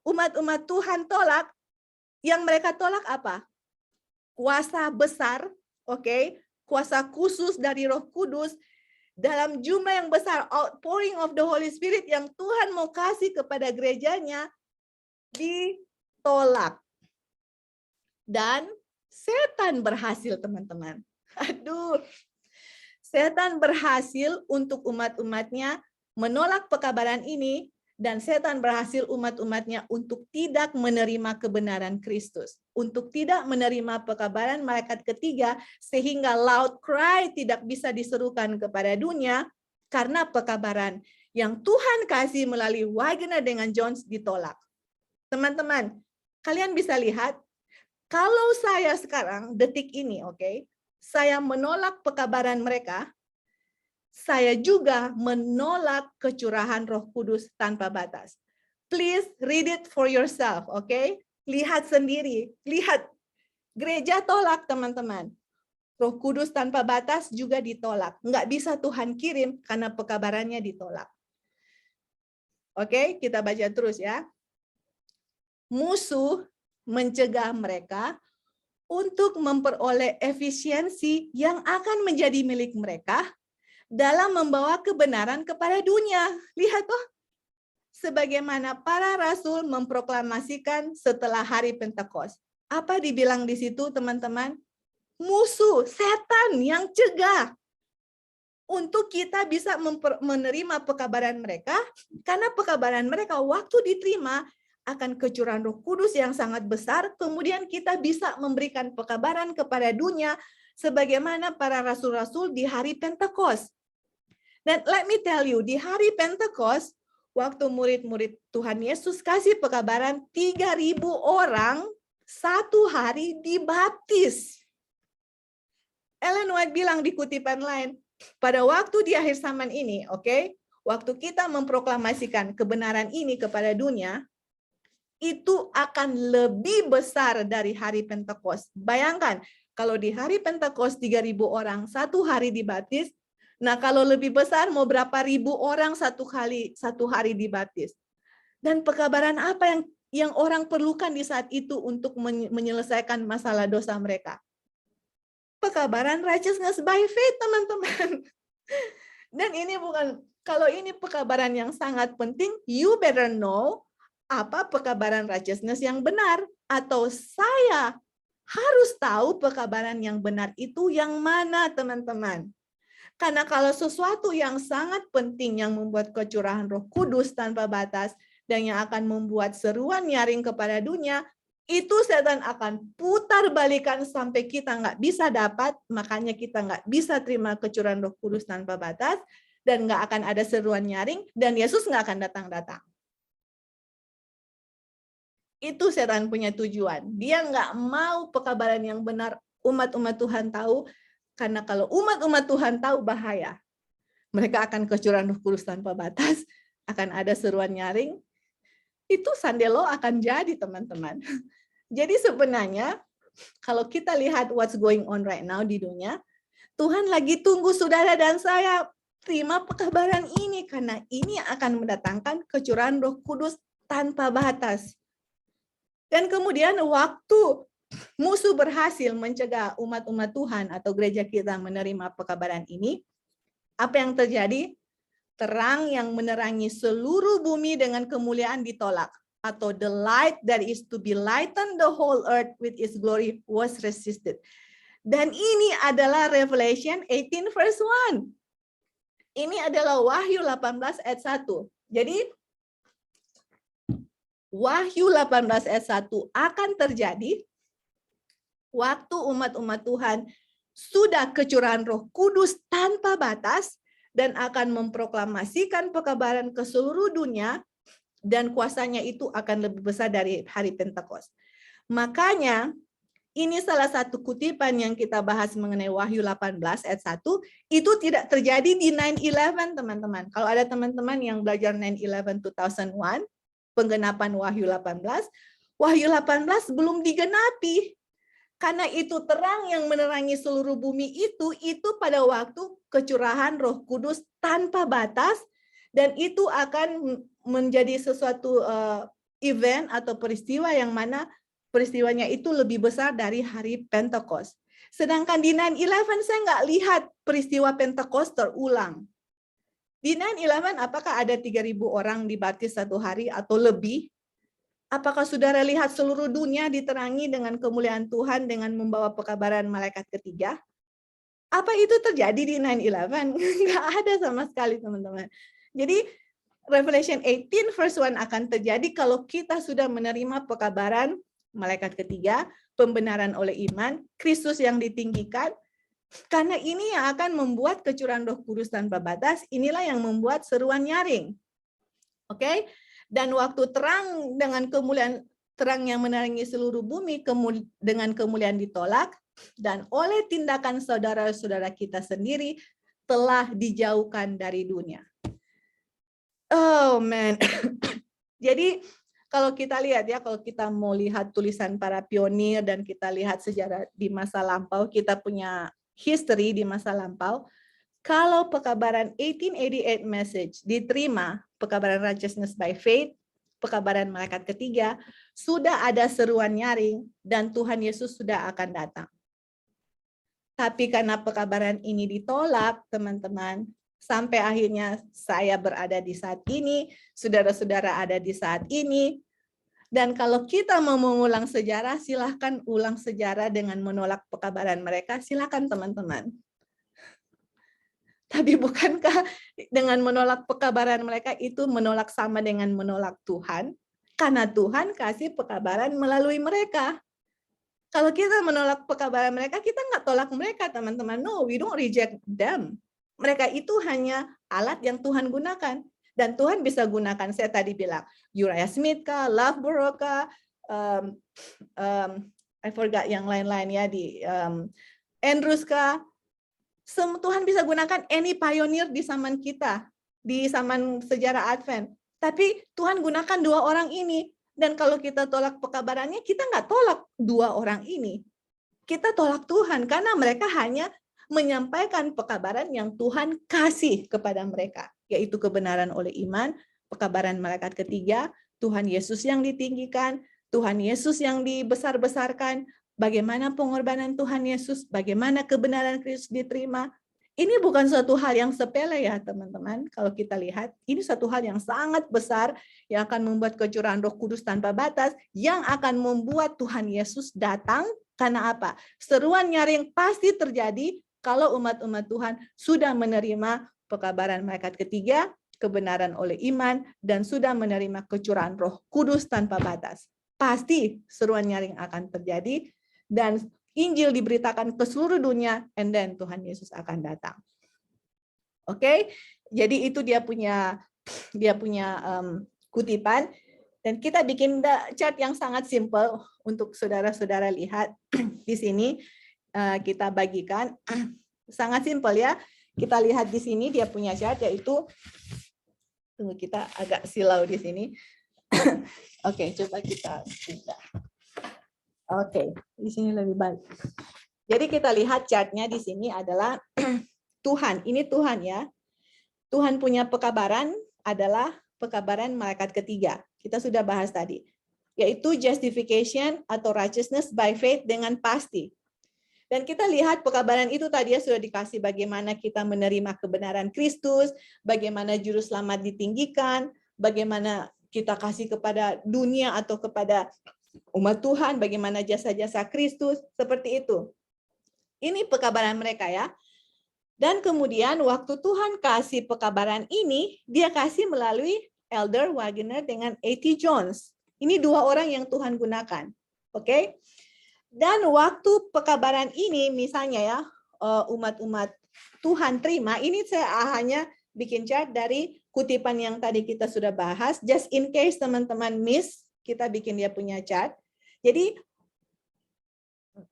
Umat-umat Tuhan tolak, yang mereka tolak apa? Kuasa besar, oke? Kuasa khusus dari Roh Kudus dalam jumlah yang besar, outpouring of the Holy Spirit yang Tuhan mau kasih kepada gerejanya ditolak. Dan setan berhasil, teman-teman. Aduh, setan berhasil untuk umat-umatnya menolak pekabaran ini, dan setan berhasil umat-umatnya untuk tidak menerima kebenaran Kristus, untuk tidak menerima pekabaran malaikat ketiga, sehingga loud cry tidak bisa diserukan kepada dunia karena pekabaran yang Tuhan kasih melalui Wagner dengan Jones ditolak. Teman-teman, kalian bisa lihat, kalau saya sekarang detik ini, oke, saya menolak pekabaran mereka, saya juga menolak kecurahan Roh Kudus tanpa batas. Please read it for yourself, oke? Lihat sendiri, lihat. Gereja tolak, teman-teman. Roh Kudus tanpa batas juga ditolak. Nggak bisa Tuhan kirim karena pekabarannya ditolak. Oke, kita baca terus ya. Musuh mencegah mereka untuk memperoleh efisiensi yang akan menjadi milik mereka, dalam membawa kebenaran kepada dunia. Lihat toh, sebagaimana para rasul memproklamasikan setelah hari Pentekost. Apa dibilang di situ, teman-teman? Musuh, setan yang cegah untuk kita bisa menerima pekabaran mereka, karena pekabaran mereka waktu diterima akan kecurahan Roh Kudus yang sangat besar, kemudian kita bisa memberikan pekabaran kepada dunia sebagaimana para rasul-rasul di hari Pentekost. Dan let me tell you, di hari Pentekost, waktu murid-murid Tuhan Yesus kasih pekabaran, 3.000 orang satu hari dibaptis. Ellen White bilang di kutipan lain, pada waktu di akhir zaman ini, waktu kita memproklamasikan kebenaran ini kepada dunia, itu akan lebih besar dari hari Pentekost. Bayangkan, kalau di hari Pentekost 3.000 orang satu hari dibaptis, nah kalau lebih besar mau berapa ribu orang satu hari dibaptis. Dan pekabaran apa yang orang perlukan di saat itu untuk menyelesaikan masalah dosa mereka? Pekabaran righteousness by faith, teman-teman. Dan ini kalau ini pekabaran yang sangat penting, you better know apa pekabaran righteousness yang benar. Atau saya harus tahu pekabaran yang benar itu yang mana, teman-teman. Karena kalau sesuatu yang sangat penting yang membuat kecurahan Roh Kudus tanpa batas dan yang akan membuat seruan nyaring kepada dunia, itu setan akan putar balikan sampai kita nggak bisa dapat, makanya kita nggak bisa terima kecurahan Roh Kudus tanpa batas, dan nggak akan ada seruan nyaring, dan Yesus nggak akan datang-datang. Itu setan punya tujuan. Dia nggak mau pekabaran yang benar umat-umat Tuhan tahu, karena kalau umat-umat Tuhan tahu bahaya, mereka akan kecurahan Roh Kudus tanpa batas, akan ada seruan nyaring, itu sandelo akan jadi, teman-teman. Jadi sebenarnya kalau kita lihat what's going on right now di dunia, Tuhan lagi tunggu saudara dan saya terima pekabaran ini, karena ini akan mendatangkan kecurahan Roh Kudus tanpa batas. Dan kemudian waktu musuh berhasil mencegah umat-umat Tuhan atau gereja kita menerima pekabaran ini, apa yang terjadi? Terang yang menerangi seluruh bumi dengan kemuliaan ditolak, atau the light that is to be lighten the whole earth with its glory was resisted. Dan ini adalah Revelation 18 verse 1. Ini adalah Wahyu 18 ayat 1. Jadi Wahyu 18 ayat 1 akan terjadi waktu umat-umat Tuhan sudah kecurahan Roh Kudus tanpa batas dan akan memproklamasikan pekabaran ke seluruh dunia, dan kuasanya itu akan lebih besar dari hari Pentekost. Makanya ini salah satu kutipan yang kita bahas mengenai Wahyu 18 ayat 1, itu tidak terjadi di 9/11, teman-teman. Kalau ada teman-teman yang belajar 9/11 2001, penggenapan Wahyu 18, Wahyu 18 belum digenapi. Karena itu terang yang menerangi seluruh bumi itu pada waktu kecurahan Roh Kudus tanpa batas, dan itu akan menjadi sesuatu event atau peristiwa yang mana peristiwanya itu lebih besar dari hari Pentekost. Sedangkan di 9/11 saya nggak lihat peristiwa Pentekost terulang. Di 9/11 apakah ada 3.000 orang dibaptis satu hari atau lebih? Apakah saudara lihat seluruh dunia diterangi dengan kemuliaan Tuhan dengan membawa pekabaran malaikat ketiga? Apa itu terjadi di 9/11? Nggak ada sama sekali, teman-teman. Jadi Revelation 18 verse 1 akan terjadi kalau kita sudah menerima pekabaran malaikat ketiga, pembenaran oleh iman, Kristus yang ditinggikan. Karena ini yang akan membuat kecurahan Roh Kudus tanpa batas, inilah yang membuat seruan nyaring. Oke? Dan waktu terang dengan kemuliaan, terang yang menerangi seluruh bumi dengan kemuliaan ditolak, dan oleh tindakan saudara-saudara kita sendiri telah dijauhkan dari dunia. Oh man. Jadi kalau kita lihat ya, kalau kita mau lihat tulisan para pionir dan kita lihat sejarah di masa lampau, kita punya history di masa lampau, kalau pekabaran 1888 message diterima, pekabaran righteousness by faith, pekabaran malaikat ketiga, sudah ada seruan nyaring dan Tuhan Yesus sudah akan datang. Tapi karena pekabaran ini ditolak, teman-teman, sampai akhirnya saya berada di saat ini, saudara-saudara ada di saat ini. Dan kalau kita mau mengulang sejarah, silahkan ulang sejarah dengan menolak pekabaran mereka, silahkan teman-teman. Tapi bukankah dengan menolak pekabaran mereka itu menolak sama dengan menolak Tuhan? Karena Tuhan kasih pekabaran melalui mereka. Kalau kita menolak pekabaran mereka, kita nggak tolak mereka, teman-teman. No, we don't reject them. Mereka itu hanya alat yang Tuhan gunakan. Dan Tuhan bisa gunakan, saya tadi bilang, Uriah Smith kah, Loughborough kah, I forgot yang lain-lain ya, di Andrews kah. Tuhan bisa gunakan any pioneer di zaman kita, di zaman sejarah Advent. Tapi Tuhan gunakan dua orang ini. Dan kalau kita tolak pekabarannya, kita nggak tolak dua orang ini. Kita tolak Tuhan, karena mereka hanya menyampaikan pekabaran yang Tuhan kasih kepada mereka, yaitu kebenaran oleh iman, pekabaran malaikat ketiga, Tuhan Yesus yang ditinggikan, Tuhan Yesus yang dibesar-besarkan, bagaimana pengorbanan Tuhan Yesus, bagaimana kebenaran Kristus diterima. Ini bukan suatu hal yang sepele ya teman-teman. Kalau kita lihat, ini satu hal yang sangat besar yang akan membuat kecurahan Roh Kudus tanpa batas, yang akan membuat Tuhan Yesus datang. Karena apa? Seruan nyaring pasti terjadi kalau umat-umat Tuhan sudah menerima pekabaran malaikat ketiga, kebenaran oleh iman, dan sudah menerima kecurahan Roh Kudus tanpa batas. Pasti seruan nyaring akan terjadi, dan Injil diberitakan ke seluruh dunia, and then Tuhan Yesus akan datang. Oke, jadi itu dia punya kutipan, dan kita bikin chart yang sangat simple untuk saudara-saudara lihat di sini. Kita bagikan sangat simple ya. Kita lihat di sini dia punya chart, yaitu tunggu, kita agak silau di sini. Oke, coba kita pindah. Oke, di sini lebih baik. Jadi kita lihat chartnya di sini adalah Tuhan. Ini Tuhan ya. Tuhan punya pekabaran adalah pekabaran malaikat ketiga. Kita sudah bahas tadi. Yaitu justification atau righteousness by faith dengan pasti. Dan kita lihat pekabaran itu tadi ya sudah dikasih bagaimana kita menerima kebenaran Kristus, bagaimana juru selamat ditinggikan, bagaimana kita kasih kepada dunia atau kepada umat Tuhan, bagaimana jasa-jasa Kristus, seperti itu. Ini pekabaran mereka ya. Dan kemudian waktu Tuhan kasih pekabaran ini, dia kasih melalui Elder Wagner dengan A.T. Jones. Ini dua orang yang Tuhan gunakan. Oke? Dan waktu pekabaran ini, misalnya ya, umat-umat Tuhan terima, ini saya hanya bikin chart dari kutipan yang tadi kita sudah bahas, just in case teman-teman miss, kita bikin dia punya chart. Jadi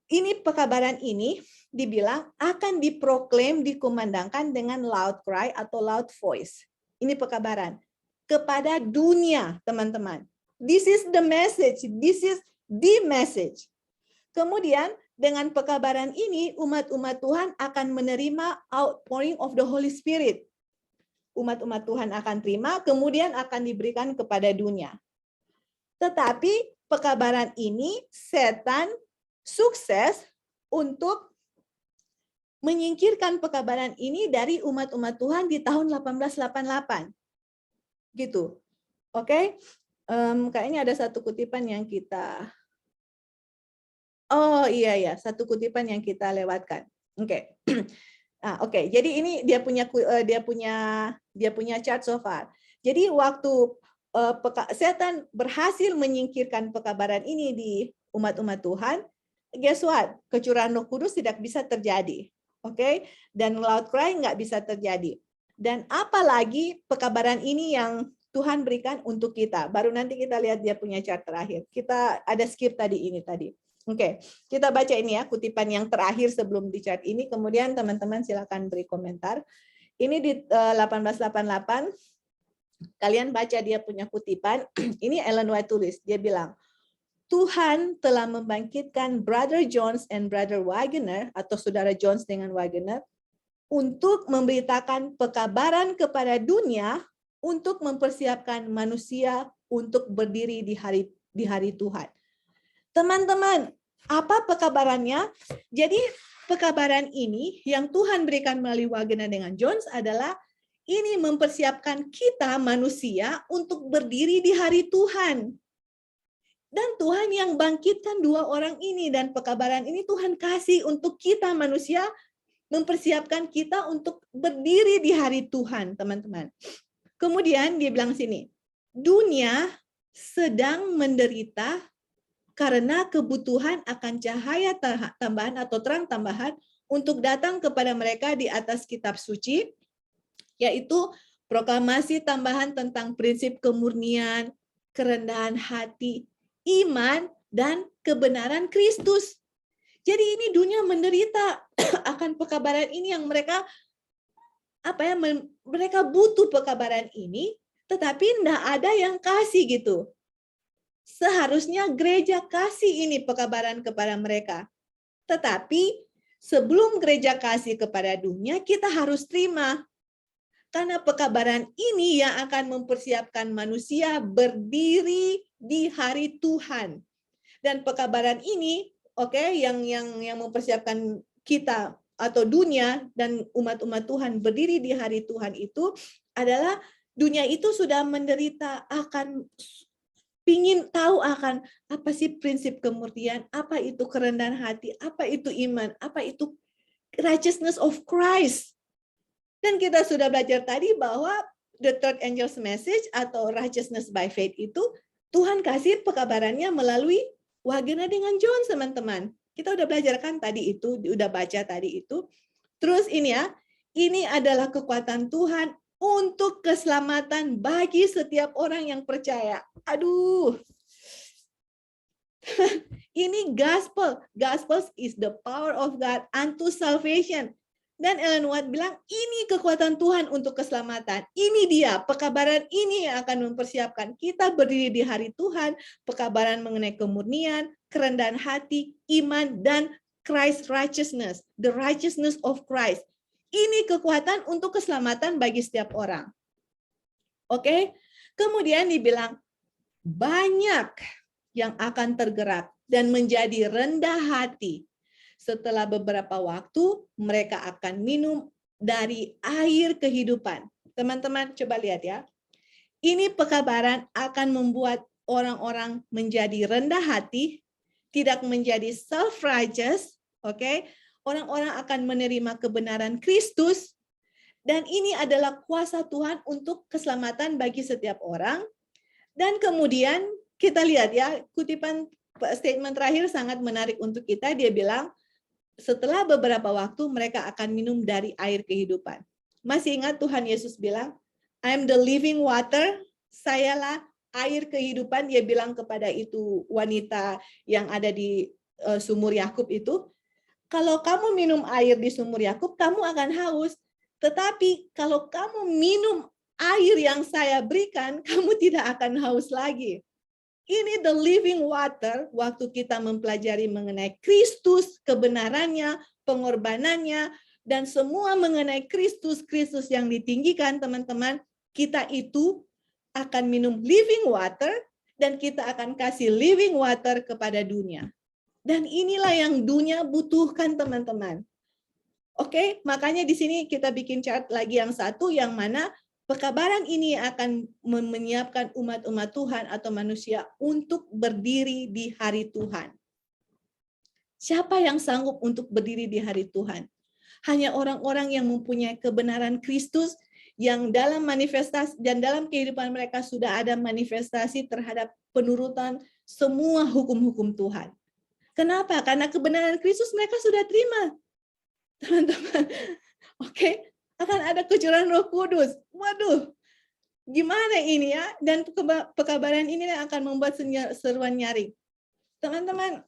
ini pekabaran ini dibilang akan diproklaim, dikumandangkan dengan loud cry atau loud voice. Ini pekabaran kepada dunia, teman-teman. This is the message. This is the message. Kemudian dengan pekabaran ini umat-umat Tuhan akan menerima outpouring of the Holy Spirit. Umat-umat Tuhan akan terima, kemudian akan diberikan kepada dunia. Tetapi pekabaran ini setan sukses untuk menyingkirkan pekabaran ini dari umat-umat Tuhan di tahun 1888. Gitu. Oke? Kayaknya ada satu kutipan yang kita satu kutipan yang kita lewatkan. Oke. Oke. Jadi ini dia punya chart so far. Jadi waktu setan berhasil menyingkirkan pekabaran ini di umat-umat Tuhan, guess what? Kecurahan Roh Kudus tidak bisa terjadi. Oke? Dan loud cry nggak bisa terjadi. Dan apalagi pekabaran ini yang Tuhan berikan untuk kita. Baru nanti kita lihat dia punya chart terakhir. Kita ada skip tadi ini tadi. Oke, kita baca ini ya, kutipan yang terakhir sebelum di chart ini. Kemudian teman-teman silakan beri komentar. Ini di 1888. Kalian baca dia punya kutipan, ini Ellen White tulis, dia bilang, Tuhan telah membangkitkan Brother Jones and Brother Wagner, atau Saudara Jones dengan Wagner, untuk memberitakan pekabaran kepada dunia, untuk mempersiapkan manusia untuk berdiri di hari Tuhan. Teman-teman, apa pekabarannya? Jadi pekabaran ini yang Tuhan berikan melalui Wagner dengan Jones adalah ini mempersiapkan kita manusia untuk berdiri di hari Tuhan. Dan Tuhan yang bangkitkan dua orang ini, dan pekabaran ini Tuhan kasih untuk kita manusia, mempersiapkan kita untuk berdiri di hari Tuhan, teman-teman. Kemudian dia bilang sini, dunia sedang menderita karena kebutuhan akan cahaya tambahan atau terang tambahan untuk datang kepada mereka di atas kitab suci, yaitu proklamasi tambahan tentang prinsip kemurnian, kerendahan hati, iman, dan kebenaran Kristus. Jadi ini dunia menderita akan pekabaran ini yang mereka mereka butuh pekabaran ini, tetapi tidak ada yang kasih gitu. Seharusnya gereja kasih ini pekabaran kepada mereka. Tetapi sebelum gereja kasih kepada dunia, kita harus terima. Karena pekabaran ini yang akan mempersiapkan manusia berdiri di hari Tuhan. Dan pekabaran ini, yang mempersiapkan kita atau dunia dan umat-umat Tuhan berdiri di hari Tuhan itu adalah dunia itu sudah menderita akan pingin tahu akan apa sih prinsip kemurnian, apa itu kerendahan hati, apa itu iman, apa itu righteousness of Christ. Dan kita sudah belajar tadi bahwa the third angel's message atau righteousness by faith itu Tuhan kasih pekabarannya melalui Wagena dengan John, teman-teman. Kita udah belajar kan tadi itu, udah baca tadi itu. Terus ini ya, ini adalah kekuatan Tuhan untuk keselamatan bagi setiap orang yang percaya. Aduh. Ini gospel. Gospel is the power of God unto salvation. Dan Ellen White bilang, ini kekuatan Tuhan untuk keselamatan. Ini dia, pekabaran ini yang akan mempersiapkan kita berdiri di hari Tuhan, pekabaran mengenai kemurnian, kerendahan hati, iman, dan Christ righteousness, the righteousness of Christ. Ini kekuatan untuk keselamatan bagi setiap orang. Oke? Kemudian dibilang, banyak yang akan tergerak dan menjadi rendah hati. Setelah beberapa waktu, mereka akan minum dari air kehidupan. Teman-teman, coba lihat ya. Ini pekabaran akan membuat orang-orang menjadi rendah hati, tidak menjadi self-righteous, oke? Orang-orang akan menerima kebenaran Kristus, dan ini adalah kuasa Tuhan untuk keselamatan bagi setiap orang. Dan kemudian kita lihat ya, kutipan statement terakhir sangat menarik untuk kita. Dia bilang, setelah beberapa waktu mereka akan minum dari air kehidupan. Masih ingat Tuhan Yesus bilang, I am the living water, sayalah air kehidupan. Dia bilang kepada itu wanita yang ada di sumur Yakub itu, kalau kamu minum air di sumur Yakub, kamu akan haus. Tetapi kalau kamu minum air yang saya berikan, kamu tidak akan haus lagi. Ini the living water, waktu kita mempelajari mengenai Kristus, kebenarannya, pengorbanannya, dan semua mengenai Kristus yang ditinggikan, teman-teman, kita itu akan minum living water, dan kita akan kasih living water kepada dunia. Dan inilah yang dunia butuhkan, teman-teman. Oke, makanya di sini kita bikin chart lagi yang satu, yang mana pekabaran ini akan menyiapkan umat-umat Tuhan atau manusia untuk berdiri di hari Tuhan. Siapa yang sanggup untuk berdiri di hari Tuhan? Hanya orang-orang yang mempunyai kebenaran Kristus, yang dalam manifestasi dan dalam kehidupan mereka sudah ada manifestasi terhadap penurutan semua hukum-hukum Tuhan. Kenapa? Karena kebenaran Kristus mereka sudah terima. Teman-teman, oke? Akan ada kecurahan Roh Kudus. Waduh, gimana ini ya? Dan pekabaran ini yang akan membuat seruan nyaring. Teman-teman,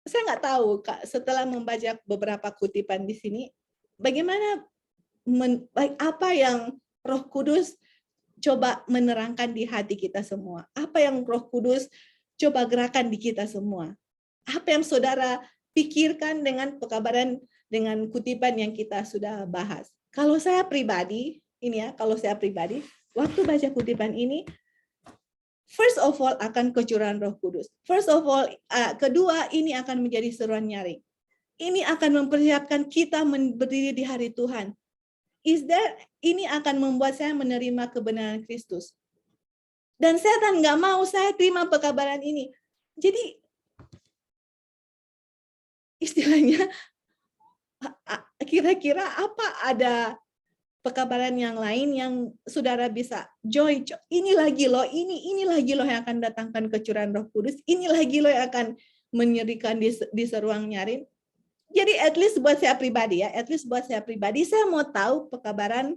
saya nggak tahu Kak, setelah membaca beberapa kutipan di sini, bagaimana apa yang Roh Kudus coba menerangkan di hati kita semua? Apa yang Roh Kudus coba gerakan di kita semua? Apa yang saudara pikirkan dengan pekabaran, dengan kutipan yang kita sudah bahas? Kalau saya pribadi, waktu baca kutipan ini, first of all akan kecurahan Roh Kudus. First of all, kedua, ini akan menjadi seruan nyaring. Ini akan mempersiapkan kita berdiri di hari Tuhan. ini akan membuat saya menerima kebenaran Kristus. Dan setan nggak mau saya terima pekabaran ini. Jadi istilahnya kira-kira apa ada pekabaran yang lain yang saudara bisa joy, ini lagi loh yang akan datangkan kecurahan Roh Kudus, ini lagi loh yang akan menyerikan di seruang nyaring. Jadi at least buat saya pribadi saya mau tahu pekabaran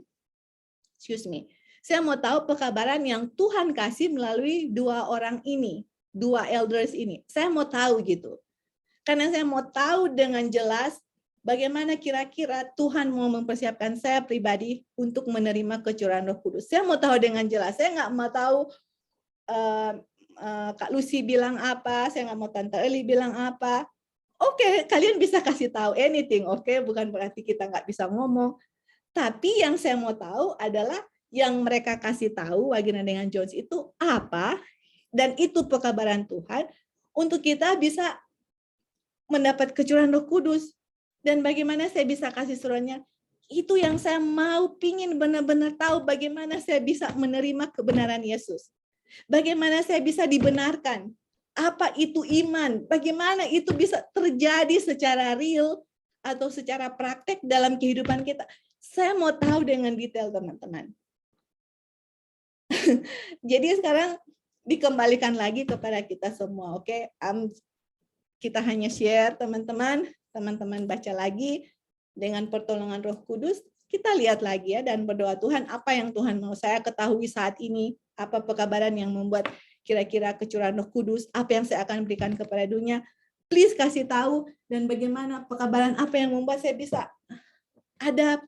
yang Tuhan kasih melalui dua orang ini, dua elders ini. Saya mau tahu gitu. Karena saya mau tahu dengan jelas bagaimana kira-kira Tuhan mau mempersiapkan saya pribadi untuk menerima kecurahan Roh Kudus. Saya mau tahu dengan jelas. Saya nggak mau tahu Kak Lucy bilang apa, saya nggak mau Tante Eli bilang apa. Oke, kalian bisa kasih tahu anything, oke? Bukan berarti kita nggak bisa ngomong. Tapi yang saya mau tahu adalah yang mereka kasih tahu Wagner dengan Jones itu apa, dan itu pekabaran Tuhan untuk kita bisa mendapat kecurahan Roh Kudus. Dan bagaimana saya bisa kasih suruhannya, itu yang saya mau, pingin benar-benar tahu bagaimana saya bisa menerima kebenaran Yesus. Bagaimana saya bisa dibenarkan. Apa itu iman, bagaimana itu bisa terjadi secara real atau secara praktek dalam kehidupan kita. Saya mau tahu dengan detail, teman-teman. Jadi sekarang dikembalikan lagi kepada kita semua, oke? Kita hanya share, teman-teman baca lagi dengan pertolongan Roh Kudus, kita lihat lagi ya dan berdoa, Tuhan, apa yang Tuhan mau saya ketahui saat ini, apa pekabaran yang membuat kira-kira kecurahan Roh Kudus, apa yang saya akan berikan kepada dunia, please kasih tahu, dan bagaimana pekabaran apa yang membuat saya bisa ada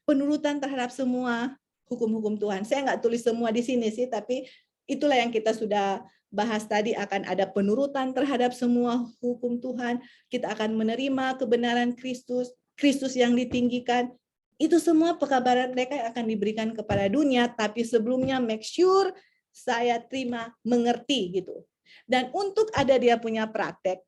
penurutan terhadap semua hukum-hukum Tuhan. Saya nggak tulis semua di sini sih, tapi itulah yang kita sudah bahas tadi, akan ada penurutan terhadap semua hukum Tuhan. Kita akan menerima kebenaran Kristus, Kristus yang ditinggikan. Itu semua pekabaran mereka yang akan diberikan kepada dunia, tapi sebelumnya make sure saya terima, mengerti gitu. Dan untuk ada dia punya praktek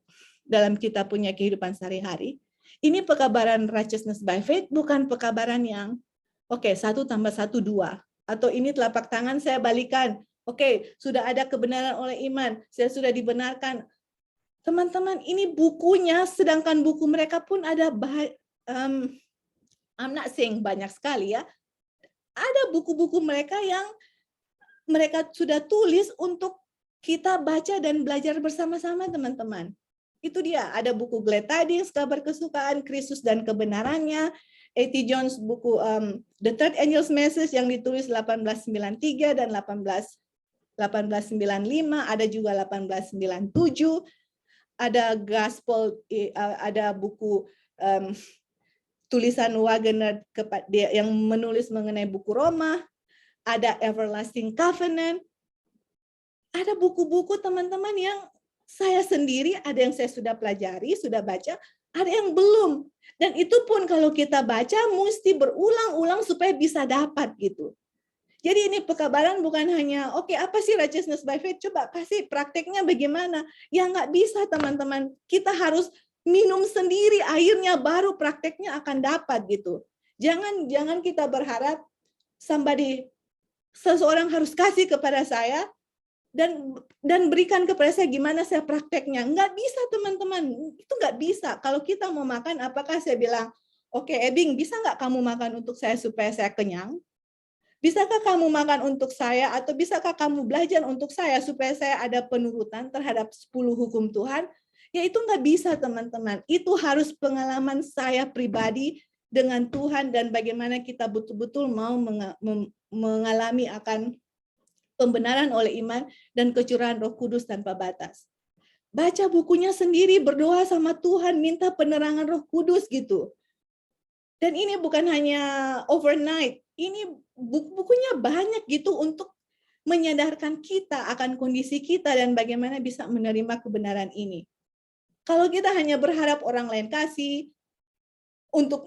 dalam kita punya kehidupan sehari-hari, ini pekabaran righteousness by faith, bukan pekabaran yang, oke, 1 + 1 2. Atau ini telapak tangan saya balikan. Oke, sudah ada kebenaran oleh iman, saya sudah dibenarkan. Teman-teman, ini bukunya, sedangkan buku mereka pun ada, I'm not saying banyak sekali ya, ada buku-buku mereka yang mereka sudah tulis untuk kita baca dan belajar bersama-sama, teman-teman. Itu dia, ada buku Glad Tidings, kabar kesukaan, Kristus dan kebenarannya, A.T. Jones buku The Third Angel's Message yang ditulis 1893 dan 1895, ada juga 1897, ada Gospel, ada buku tulisan Wagner yang menulis mengenai buku Roma, ada Everlasting Covenant, ada buku-buku teman-teman yang saya sendiri, ada yang saya sudah pelajari, sudah baca, ada yang belum. Dan itu pun kalau kita baca, mesti berulang-ulang supaya bisa dapat gitu. Jadi ini pekabaran bukan hanya, oke, apa sih righteousness by faith? Coba kasih prakteknya bagaimana. Ya nggak bisa, teman-teman. Kita harus minum sendiri airnya, baru prakteknya akan dapat gitu. Jangan kita berharap seseorang harus kasih kepada saya dan berikan kepada saya gimana saya prakteknya. Nggak bisa, teman-teman. Itu nggak bisa. Kalau kita mau makan, apakah saya bilang, oke, Ebing, bisa nggak kamu makan untuk saya supaya saya kenyang? Bisakah kamu makan untuk saya, atau bisakah kamu belajar untuk saya supaya saya ada penurutan terhadap 10 hukum Tuhan? Ya itu nggak bisa, teman-teman. Itu harus pengalaman saya pribadi dengan Tuhan dan bagaimana kita betul-betul mau mengalami akan pembenaran oleh iman dan kecurahan Roh Kudus tanpa batas. Baca bukunya sendiri, berdoa sama Tuhan, minta penerangan Roh Kudus gitu. Dan ini bukan hanya overnight, ini buku-bukunya banyak gitu untuk menyadarkan kita akan kondisi kita dan bagaimana bisa menerima kebenaran ini. Kalau kita hanya berharap orang lain kasih untuk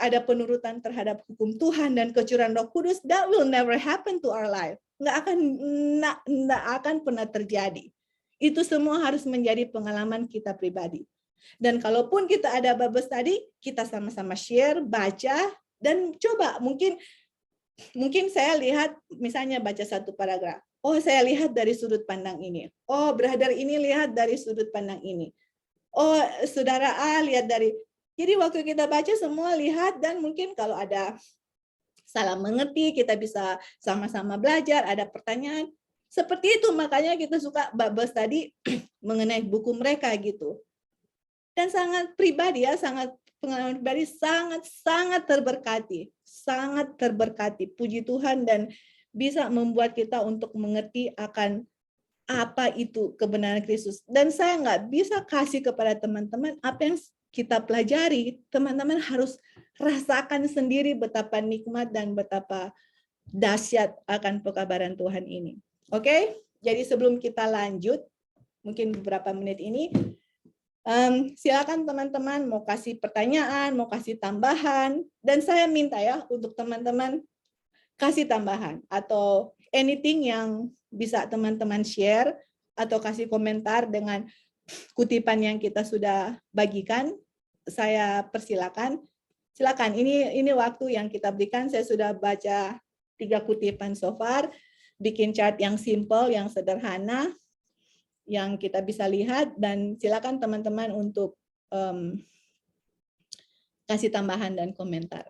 ada penurutan terhadap hukum Tuhan dan kecurahan Roh Kudus, that will never happen to our life. Nggak akan pernah terjadi. Itu semua harus menjadi pengalaman kita pribadi. Dan kalaupun kita ada Bible study, kita sama-sama share, baca, Dan coba mungkin saya lihat misalnya baca satu paragraf. Oh, saya lihat dari sudut pandang ini. Oh, brother ini lihat dari sudut pandang ini. Oh, saudara A lihat dari. Jadi waktu kita baca semua lihat, dan mungkin kalau ada salah mengerti kita bisa sama-sama belajar, ada pertanyaan. Seperti itu, makanya kita suka Babes tadi mengenai buku mereka gitu. Dan sangat pribadi ya, sangat pengalaman pribadi, sangat terberkati, puji Tuhan, dan bisa membuat kita untuk mengerti akan apa itu kebenaran Kristus. Dan saya nggak bisa kasih kepada teman-teman apa yang kita pelajari, teman-teman harus rasakan sendiri betapa nikmat dan betapa dahsyat akan pekabaran Tuhan ini. Oke, jadi sebelum kita lanjut, mungkin beberapa menit ini, silakan teman-teman mau kasih pertanyaan, mau kasih tambahan, dan saya minta ya untuk teman-teman kasih tambahan atau anything yang bisa teman-teman share atau kasih komentar dengan kutipan yang kita sudah bagikan. Saya persilakan. Silakan, ini waktu yang kita berikan. Saya sudah baca 3 kutipan so far, bikin chart yang simple, yang sederhana, yang kita bisa lihat, dan silakan teman-teman untuk kasih tambahan dan komentar.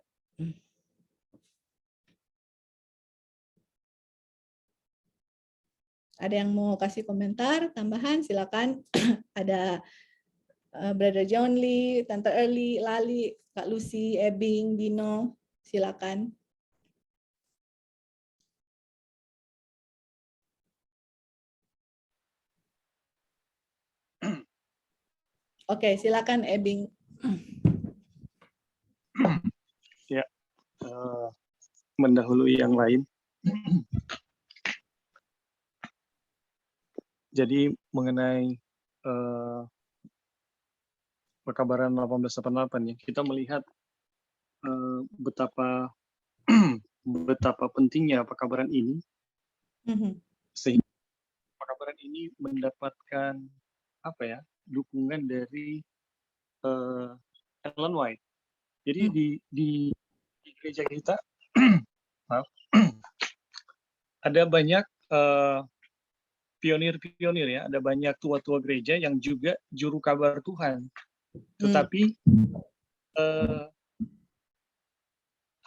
Ada yang mau kasih komentar, tambahan, silakan. Ada Brother John Lee, Tante Early, Lali, Kak Lucy, Ebing, Dino, silakan. Oke, silakan Ebing. Ya, mendahului yang lain. Jadi mengenai pekabaran 1888 ya, kita melihat betapa betapa pentingnya pekabaran ini, sehingga pekabaran ini mendapatkan apa ya, dukungan dari Ellen White. Jadi di gereja kita maaf, ada banyak pionir-pionir ya, ada banyak tua-tua gereja yang juga juru kabar Tuhan. Tetapi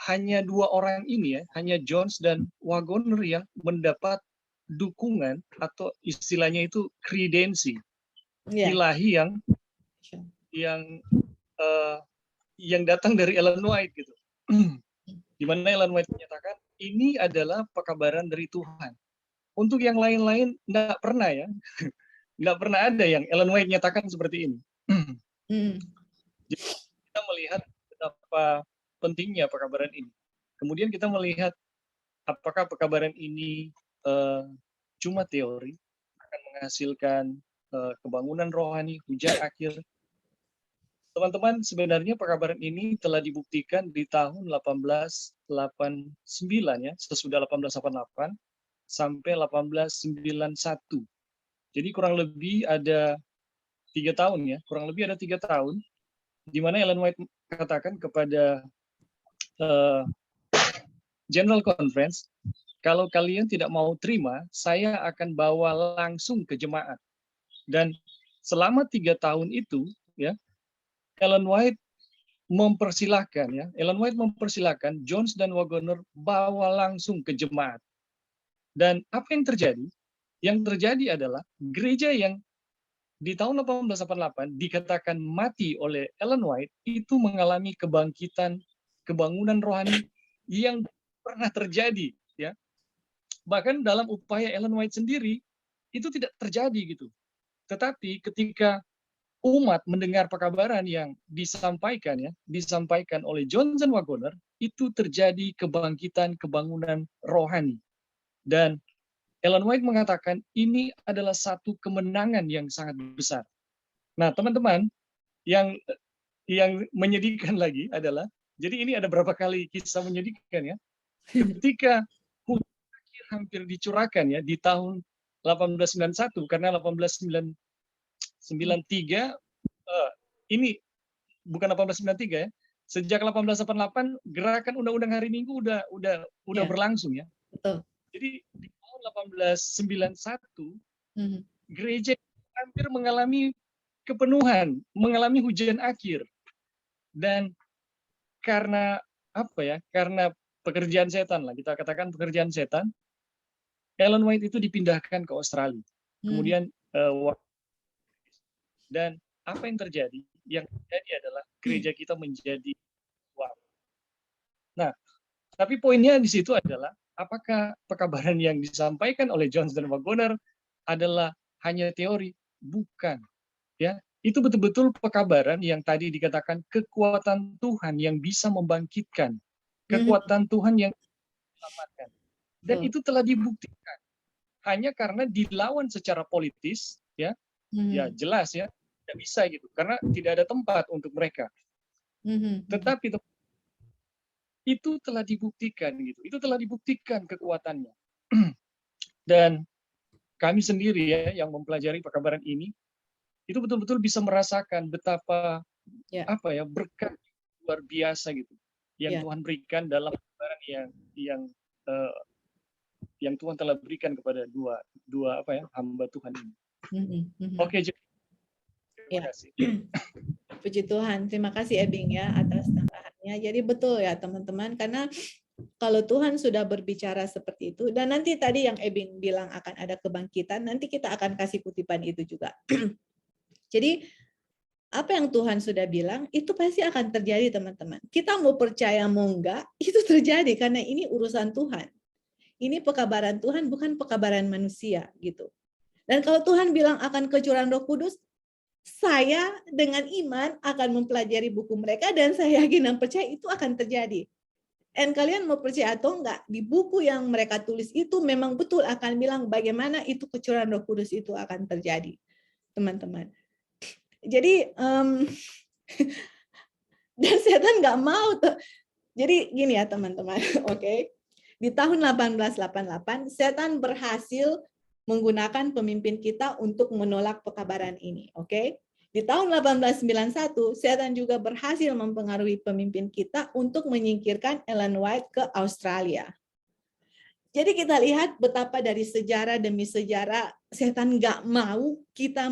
hanya 2 orang ini ya, hanya Jones dan Wagoner yang mendapat dukungan atau istilahnya itu kredensi ilahi yang datang dari Ellen White gitu. Di mana Ellen White menyatakan ini adalah pekabaran dari Tuhan. Untuk yang lain-lain nggak pernah ya, nggak pernah ada yang Ellen White nyatakan seperti ini. Jadi kita melihat betapa pentingnya pekabaran ini. Kemudian kita melihat apakah pekabaran ini cuma teori, akan menghasilkan kebangunan rohani, hujan akhir. Teman-teman, sebenarnya pekabaran ini telah dibuktikan di tahun 1889 ya, sesudah 1888 sampai 1891. Jadi kurang lebih ada 3 tahun ya, kurang lebih ada 3 tahun, di mana Ellen White katakan kepada General Conference, kalau kalian tidak mau terima, saya akan bawa langsung ke jemaat. Dan selama 3 tahun itu, ya, Ellen White mempersilahkan Jones dan Wagoner bawa langsung ke jemaat. Dan apa yang terjadi? Yang terjadi adalah gereja yang di tahun 1888 dikatakan mati oleh Ellen White itu mengalami kebangkitan, kebangunan rohani yang pernah terjadi, ya. Bahkan dalam upaya Ellen White sendiri itu tidak terjadi gitu. Tetapi ketika umat mendengar pekabaran yang disampaikan oleh Johnson Wagoner, itu terjadi kebangkitan, kebangunan rohani. Dan Ellen White mengatakan ini adalah satu kemenangan yang sangat besar. Nah, teman-teman, yang menyedihkan lagi adalah, jadi ini ada berapa kali kisah menyedihkan ya. Ketika hujan akhir hampir dicurahkan ya di tahun 1891, karena 1893 ini bukan 1893 ya, sejak 1888 gerakan undang-undang hari Minggu udah Ya, berlangsung ya. betul. Jadi di tahun 1891 Mhm. gereja hampir mengalami kepenuhan, mengalami hujan akhir. Dan karena apa ya? Karena pekerjaan setan lah, kita katakan pekerjaan setan, Ellen White itu dipindahkan ke Australia. Mhm. Kemudian dan apa yang terjadi? Yang terjadi adalah gereja kita menjadi wow. Nah, tapi poinnya di situ adalah apakah pekabaran yang disampaikan oleh Johnston Waggoner adalah hanya teori? Bukan, ya. Itu betul-betul pekabaran yang tadi dikatakan kekuatan Tuhan yang bisa membangkitkan, kekuatan Tuhan yang menyelamatkan. Dan itu telah dibuktikan. Hanya karena dilawan secara politis, ya, ya jelas ya, tidak bisa gitu, karena tidak ada tempat untuk mereka. Tetapi itu telah dibuktikan gitu, itu telah dibuktikan kekuatannya. Dan kami sendiri ya yang mempelajari pekabaran ini, itu betul-betul bisa merasakan betapa apa ya berkat luar biasa gitu yang Tuhan berikan dalam pekabaran yang Tuhan telah berikan kepada dua apa ya hamba Tuhan ini. Oke, terima kasih. Puji Tuhan, terima kasih Ebing ya atas tambahannya. Jadi betul ya teman-teman, karena kalau Tuhan sudah berbicara seperti itu, dan nanti tadi yang Ebing bilang akan ada kebangkitan, nanti kita akan kasih kutipan itu juga. Jadi apa yang Tuhan sudah bilang, itu pasti akan terjadi teman-teman. Kita mau percaya mau enggak, itu terjadi karena ini urusan Tuhan. Ini pekabaran Tuhan, bukan pekabaran manusia gitu. Dan kalau Tuhan bilang akan kecurangan Roh Kudus, saya dengan iman akan mempelajari buku mereka dan saya yakin dan percaya itu akan terjadi. Dan kalian mau percaya atau enggak, di buku yang mereka tulis itu memang betul akan bilang bagaimana itu kecurangan Roh Kudus itu akan terjadi, teman-teman. Jadi dan setan nggak mau tuh. Jadi gini ya teman-teman, oke. Di tahun 1888 setan berhasil menggunakan pemimpin kita untuk menolak pekabaran ini, oke? Di tahun 1891 setan juga berhasil mempengaruhi pemimpin kita untuk menyingkirkan Ellen White ke Australia. Jadi kita lihat betapa dari sejarah demi sejarah setan nggak mau kita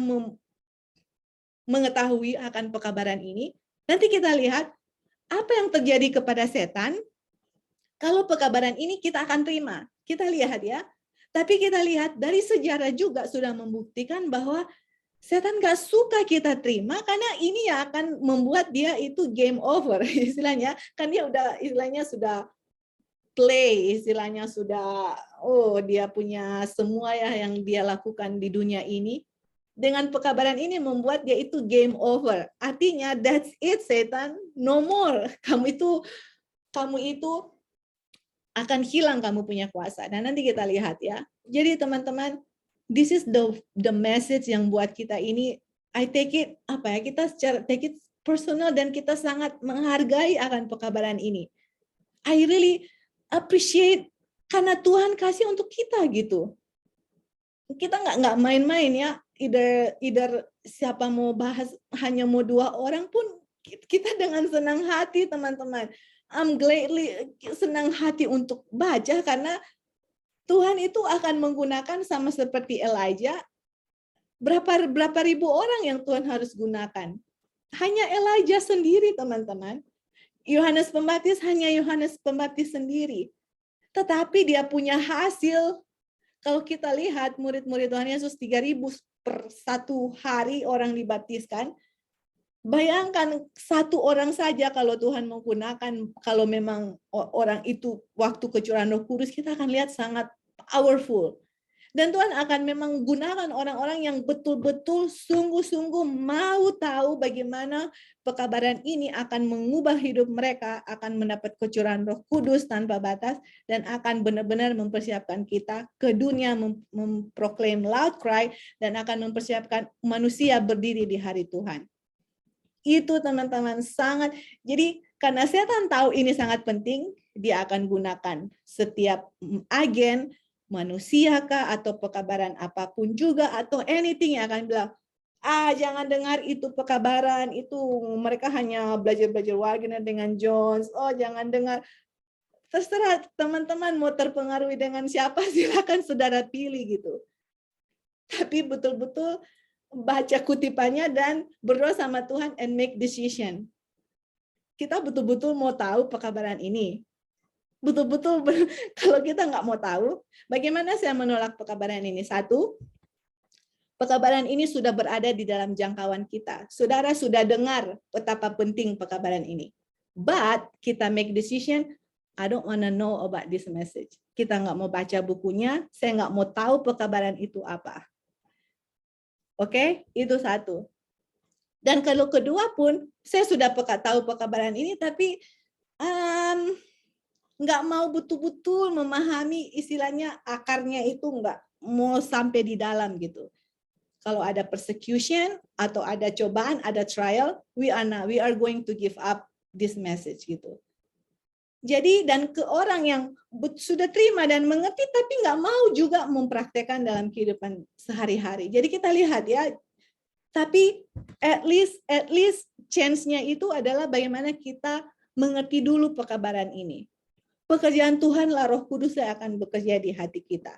mengetahui akan pekabaran ini. Nanti kita lihat apa yang terjadi kepada setan kalau pekabaran ini kita akan terima. Kita lihat ya. Tapi kita lihat dari sejarah juga sudah membuktikan bahwa setan gak suka kita terima karena ini ya akan membuat dia itu game over istilahnya. Kan dia udah istilahnya sudah play, istilahnya sudah dia punya semua ya yang dia lakukan di dunia ini. Dengan pekabaran ini membuat dia itu game over. Artinya that's it setan, no more. Kamu itu akan hilang kamu punya kuasa. Dan nanti kita lihat ya. Jadi teman-teman, this is the message yang buat kita ini, I take it kita take it personal dan kita sangat menghargai akan pekabaran ini. I really appreciate karena Tuhan kasih untuk kita gitu. Kita nggak main-main ya. Either siapa mau bahas hanya mau 2 orang pun kita dengan senang hati teman-teman. I'm gladly senang hati untuk baca karena Tuhan itu akan menggunakan sama seperti Elijah berapa ribu orang yang Tuhan harus gunakan. Hanya Elijah sendiri teman-teman. Yohanes Pembaptis hanya Yohanes Pembaptis sendiri. Tetapi dia punya hasil. Kalau kita lihat murid-murid Tuhan Yesus 3.000 per satu hari orang dibaptiskan. Bayangkan 1 orang saja kalau Tuhan menggunakan, kalau memang orang itu waktu kecurangan Roh Kudus, kita akan lihat sangat powerful. Dan Tuhan akan memang gunakan orang-orang yang betul-betul sungguh-sungguh mau tahu bagaimana pekabaran ini akan mengubah hidup mereka, akan mendapat kecurangan Roh Kudus tanpa batas, dan akan benar-benar mempersiapkan kita ke dunia memproklaim loud cry, dan akan mempersiapkan manusia berdiri di hari Tuhan. Itu teman-teman sangat, jadi karena setan tahu ini sangat penting, dia akan gunakan setiap agen, manusia kah, atau pekabaran apapun juga, atau anything yang akan bilang, Jangan dengar itu pekabaran, itu mereka hanya belajar-belajar Wagner dengan Jones. Oh, jangan dengar. Terserah teman-teman mau terpengaruhi dengan siapa, silakan saudara pilih gitu. Tapi betul-betul baca kutipannya dan berdoa sama Tuhan and make decision. Kita betul-betul mau tahu pekabaran ini. Betul-betul kalau kita nggak mau tahu, bagaimana saya menolak pekabaran ini? Satu, pekabaran ini sudah berada di dalam jangkauan kita. Saudara sudah dengar betapa penting pekabaran ini. But kita make decision, I don't wanna know about this message. Kita nggak mau baca bukunya, saya nggak mau tahu pekabaran itu apa. Oke, itu satu. Dan kalau kedua pun, saya sudah tahu pekabaran ini, tapi nggak mau betul-betul memahami istilahnya akarnya itu, nggak mau sampai di dalam gitu. Kalau ada persecution atau ada cobaan, ada trial, we are going to give up this message gitu. Jadi dan ke orang yang sudah terima dan mengerti tapi nggak mau juga mempraktekkan dalam kehidupan sehari-hari. Jadi kita lihat ya, tapi at least chance-nya itu adalah bagaimana kita mengerti dulu pekabaran ini. Pekerjaan Tuhanlah, Roh Kudus yang akan bekerja di hati kita.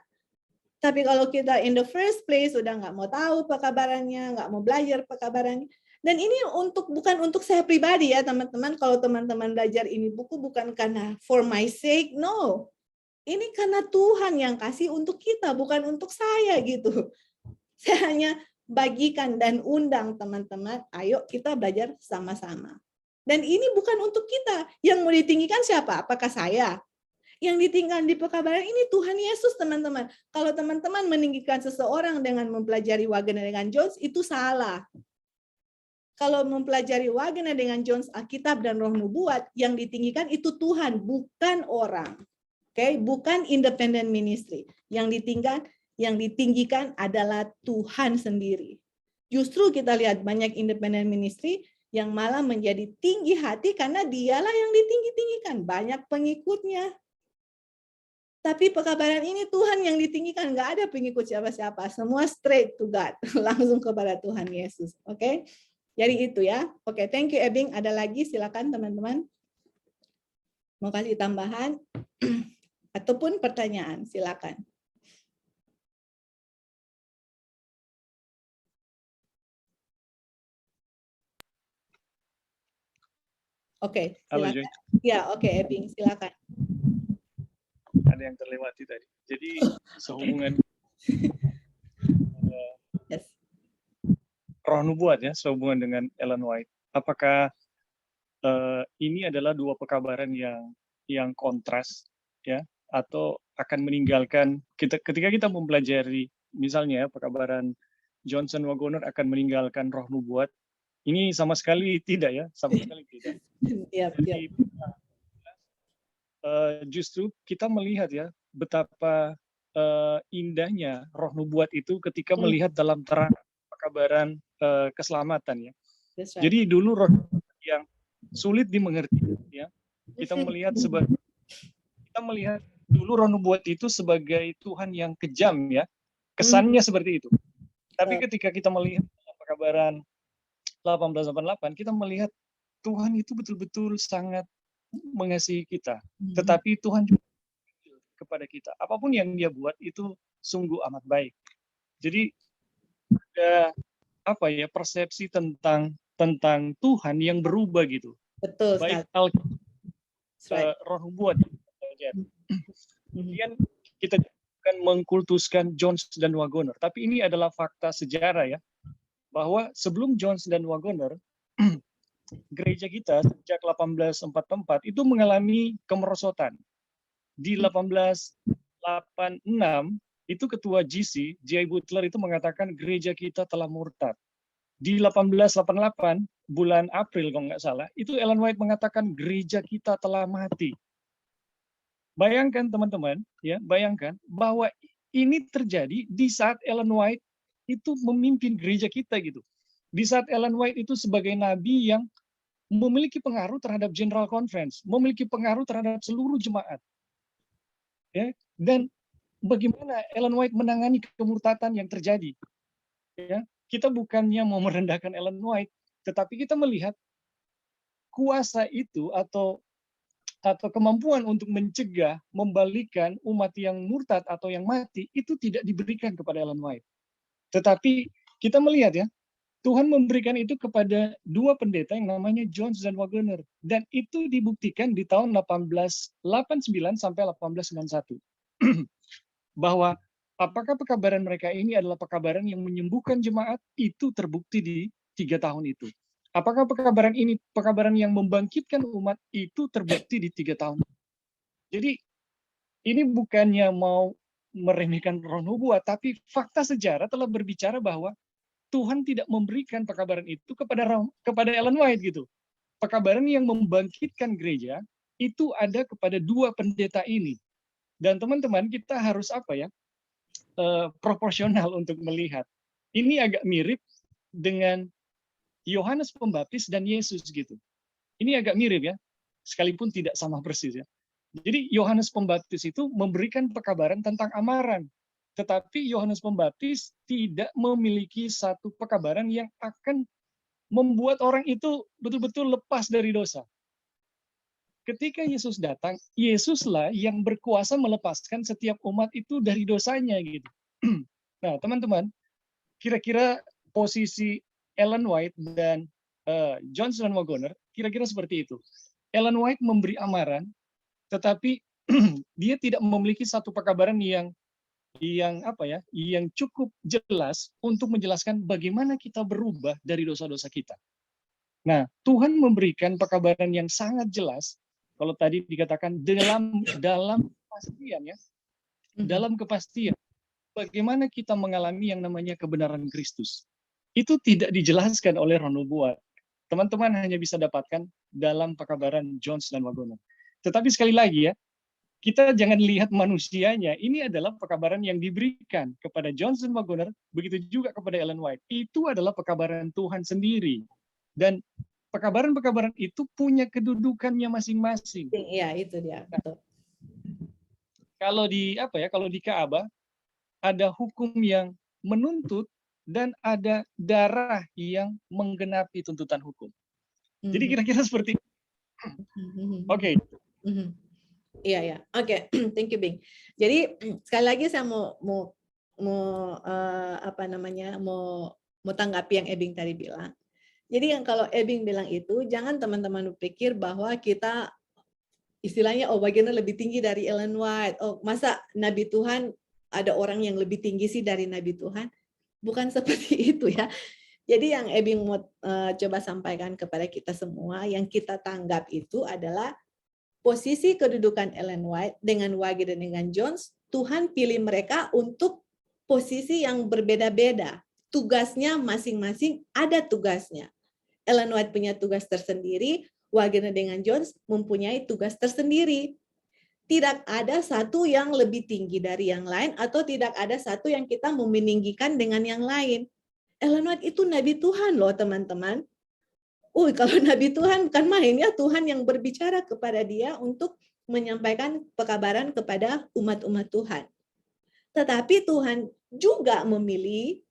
Tapi kalau kita in the first place sudah nggak mau tahu pekabarannya, nggak mau belajar pekabarannya, dan ini bukan untuk saya pribadi ya teman-teman. Kalau teman-teman belajar ini buku bukan karena for my sake, no. Ini karena Tuhan yang kasih untuk kita, bukan untuk saya gitu. Saya hanya bagikan dan undang teman-teman, ayo kita belajar sama-sama. Dan ini bukan untuk kita. Yang mau ditinggikan siapa? Apakah saya? Yang ditinggalkan di pekabaran ini Tuhan Yesus, teman-teman. Kalau teman-teman meninggikan seseorang dengan mempelajari Wagner dengan Jones, itu salah. Kalau mempelajari Wagner dengan Jones, Alkitab dan Roh Nubuat, yang ditinggikan itu Tuhan, bukan orang. Oke, bukan independent ministry. Yang ditinggikan adalah Tuhan sendiri. Justru kita lihat banyak independent ministry yang malah menjadi tinggi hati karena dialah yang ditinggi-tinggikan, banyak pengikutnya. Tapi pekabaran ini Tuhan yang ditinggikan, nggak ada pengikut siapa-siapa, semua straight to God, langsung kepada Tuhan Yesus. Oke, jadi itu ya. Oke, thank you Ebing. Ada lagi, silakan teman-teman. Mau kasih tambahan ataupun pertanyaan, silakan. Oke, silakan. Ya, oke Ebing, silakan. Ada yang terlewati tadi. Jadi sehubungan Yes. Roh Nubuat ya, sehubungan dengan Ellen White. Apakah ini adalah dua pekabaran yang kontras ya, atau akan meninggalkan ketika kita mempelajari misalnya ya, pekabaran Johnson Waggoner akan meninggalkan Roh Nubuat? Ini sama sekali tidak ya, sama sekali tidak. Jadi, justru kita melihat ya betapa indahnya Roh Nubuat itu ketika melihat dalam terang pekabaran keselamatan ya. Right. Jadi dulu Roh yang sulit dimengerti ya. Kita melihat dulu Roh Nubuat itu sebagai Tuhan yang kejam ya. Kesannya seperti itu. Tapi ketika kita melihat pekabaran 1888, kita melihat Tuhan itu betul-betul sangat mengasihi kita, tetapi Tuhan juga kepada kita. Apapun yang Dia buat itu sungguh amat baik. Jadi ada apa ya, persepsi tentang Tuhan yang berubah gitu. Betul. Baik Roh Nubuat. Kemudian kita akan mengkultuskan Jones dan Waggoner, tapi ini adalah fakta sejarah ya, bahwa sebelum Jones dan Waggoner gereja kita sejak 1844 itu mengalami kemerosotan. Di 1886 itu ketua GC, J.I. Butler itu mengatakan gereja kita telah murtad. Di 1888 bulan April kalau nggak salah, itu Ellen White mengatakan gereja kita telah mati. Bayangkan teman-teman, ya, bayangkan bahwa ini terjadi di saat Ellen White itu memimpin gereja kita gitu. Di saat Ellen White itu sebagai nabi yang memiliki pengaruh terhadap General Conference, memiliki pengaruh terhadap seluruh jemaat. Ya, dan bagaimana Ellen White menangani kemurtatan yang terjadi. Ya, kita bukannya mau merendahkan Ellen White, tetapi kita melihat kuasa itu atau kemampuan untuk mencegah, membalikan umat yang murtad atau yang mati itu tidak diberikan kepada Ellen White. Tetapi kita melihat ya, Tuhan memberikan itu kepada dua pendeta yang namanya Jones dan Waggoner. Dan itu dibuktikan di tahun 1889 sampai 1891. Bahwa apakah pekabaran mereka ini adalah pekabaran yang menyembuhkan jemaat, itu terbukti di 3 tahun itu. Apakah pekabaran ini pekabaran yang membangkitkan umat, itu terbukti di 3 tahun. Jadi ini bukannya mau meremehkan roh nubuat, tapi fakta sejarah telah berbicara bahwa Tuhan tidak memberikan pekabaran itu kepada Ellen White gitu. Pekabaran yang membangkitkan gereja itu ada kepada dua pendeta ini. Dan teman-teman, kita harus apa ya? Proporsional untuk melihat. Ini agak mirip dengan Yohanes Pembaptis dan Yesus gitu. Ini agak mirip ya, sekalipun tidak sama persis ya. Jadi Yohanes Pembaptis itu memberikan pekabaran tentang amaran. Tetapi Yohanes Pembaptis tidak memiliki satu pekabaran yang akan membuat orang itu betul-betul lepas dari dosa. Ketika Yesus datang, Yesuslah yang berkuasa melepaskan setiap umat itu dari dosanya gitu. Nah, teman-teman, kira-kira posisi Ellen White dan Johnson Waggoner kira-kira seperti itu. Ellen White memberi amaran, tetapi dia tidak memiliki satu pekabaran yang cukup jelas untuk menjelaskan bagaimana kita berubah dari dosa-dosa kita. Nah, Tuhan memberikan pekabaran yang sangat jelas. Kalau tadi dikatakan dalam kepastian ya, dalam kepastian bagaimana kita mengalami yang namanya kebenaran Kristus. Itu tidak dijelaskan oleh roh nubuat. Teman-teman hanya bisa dapatkan dalam pekabaran Jones dan Waggoner. Tetapi sekali lagi ya, kita jangan lihat manusianya. Ini adalah pekabaran yang diberikan kepada Jones dan Waggoner, begitu juga kepada Ellen White. Itu adalah pekabaran Tuhan sendiri. Dan pekabaran-pekabaran itu punya kedudukannya masing-masing. Iya, itu dia. Betul. Kalau di Ka'bah ada hukum yang menuntut dan ada darah yang menggenapi tuntutan hukum. Jadi kira-kira seperti itu. Oke. Iya ya. Oke, thank you Bing. Jadi sekali lagi saya mau tanggapi yang Ebing tadi bilang. Jadi yang kalau Ebing bilang itu, jangan teman-teman berpikir bahwa kita istilahnya Waggoner lebih tinggi dari Ellen White. Oh, masa Nabi Tuhan ada orang yang lebih tinggi sih dari Nabi Tuhan? Bukan seperti itu ya. Jadi yang Ebing mau coba sampaikan kepada kita semua, yang kita tanggap itu adalah posisi kedudukan Ellen White dengan Waggoner dan dengan Jones, Tuhan pilih mereka untuk posisi yang berbeda-beda. Tugasnya masing-masing ada tugasnya. Ellen White punya tugas tersendiri, Waggoner dengan Jones mempunyai tugas tersendiri. Tidak ada satu yang lebih tinggi dari yang lain atau tidak ada satu yang kita meninggikan dengan yang lain. Ellen White itu Nabi Tuhan loh teman-teman. Kalau Nabi Tuhan bukan main ya, Tuhan yang berbicara kepada dia untuk menyampaikan pekabaran kepada umat-umat Tuhan. Tetapi Tuhan juga memilih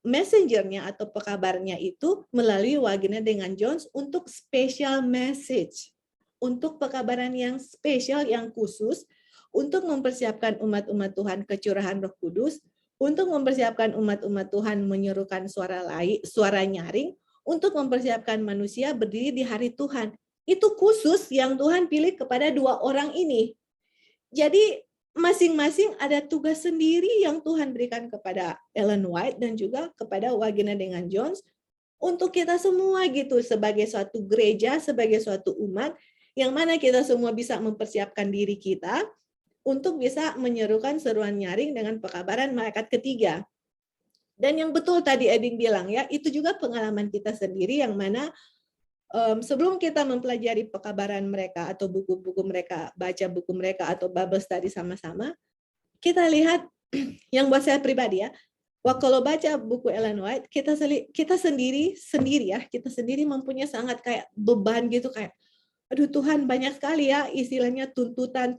messengernya atau pekabarnya itu melalui Waggoner dengan Jones untuk special message, untuk pekabaran yang spesial, yang khusus, untuk mempersiapkan umat-umat Tuhan kecurahan Roh Kudus, untuk mempersiapkan umat-umat Tuhan menyerukan suara nyaring, untuk mempersiapkan manusia berdiri di hari Tuhan. Itu khusus yang Tuhan pilih kepada dua orang ini. Jadi masing-masing ada tugas sendiri yang Tuhan berikan kepada Ellen White dan juga kepada Waggoner dengan Jones untuk kita semua gitu, sebagai suatu gereja, sebagai suatu umat yang mana kita semua bisa mempersiapkan diri kita untuk bisa menyerukan seruan nyaring dengan pekabaran malaikat ketiga. Dan yang betul tadi Eding bilang ya, itu juga pengalaman kita sendiri yang mana sebelum kita mempelajari pekabaran mereka atau buku-buku mereka, baca buku mereka atau Bible study sama-sama, kita lihat yang buat saya pribadi ya, kalau baca buku Ellen White, kita sendiri mempunyai sangat kayak beban gitu, kayak aduh Tuhan, banyak sekali ya istilahnya tuntutan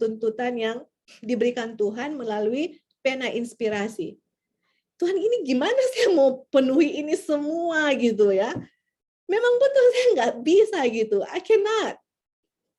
yang diberikan Tuhan melalui pena inspirasi. Tuhan, ini gimana saya mau penuhi ini semua gitu ya. Memang betul saya nggak bisa gitu. I cannot.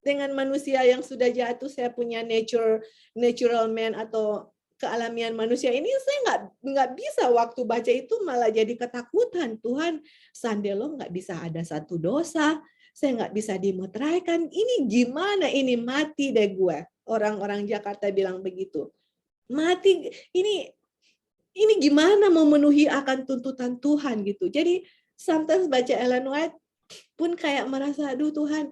Dengan manusia yang sudah jatuh, saya punya natural man atau kealamian manusia ini, saya nggak bisa waktu baca itu malah jadi ketakutan. Tuhan, sandelo nggak bisa ada satu dosa, saya nggak bisa dimeteraikan. Ini gimana? Ini mati deh gue. Orang-orang Jakarta bilang begitu. Mati. Ini gimana memenuhi akan tuntutan Tuhan gitu. Jadi sometimes baca Ellen White pun kayak merasa, aduh Tuhan,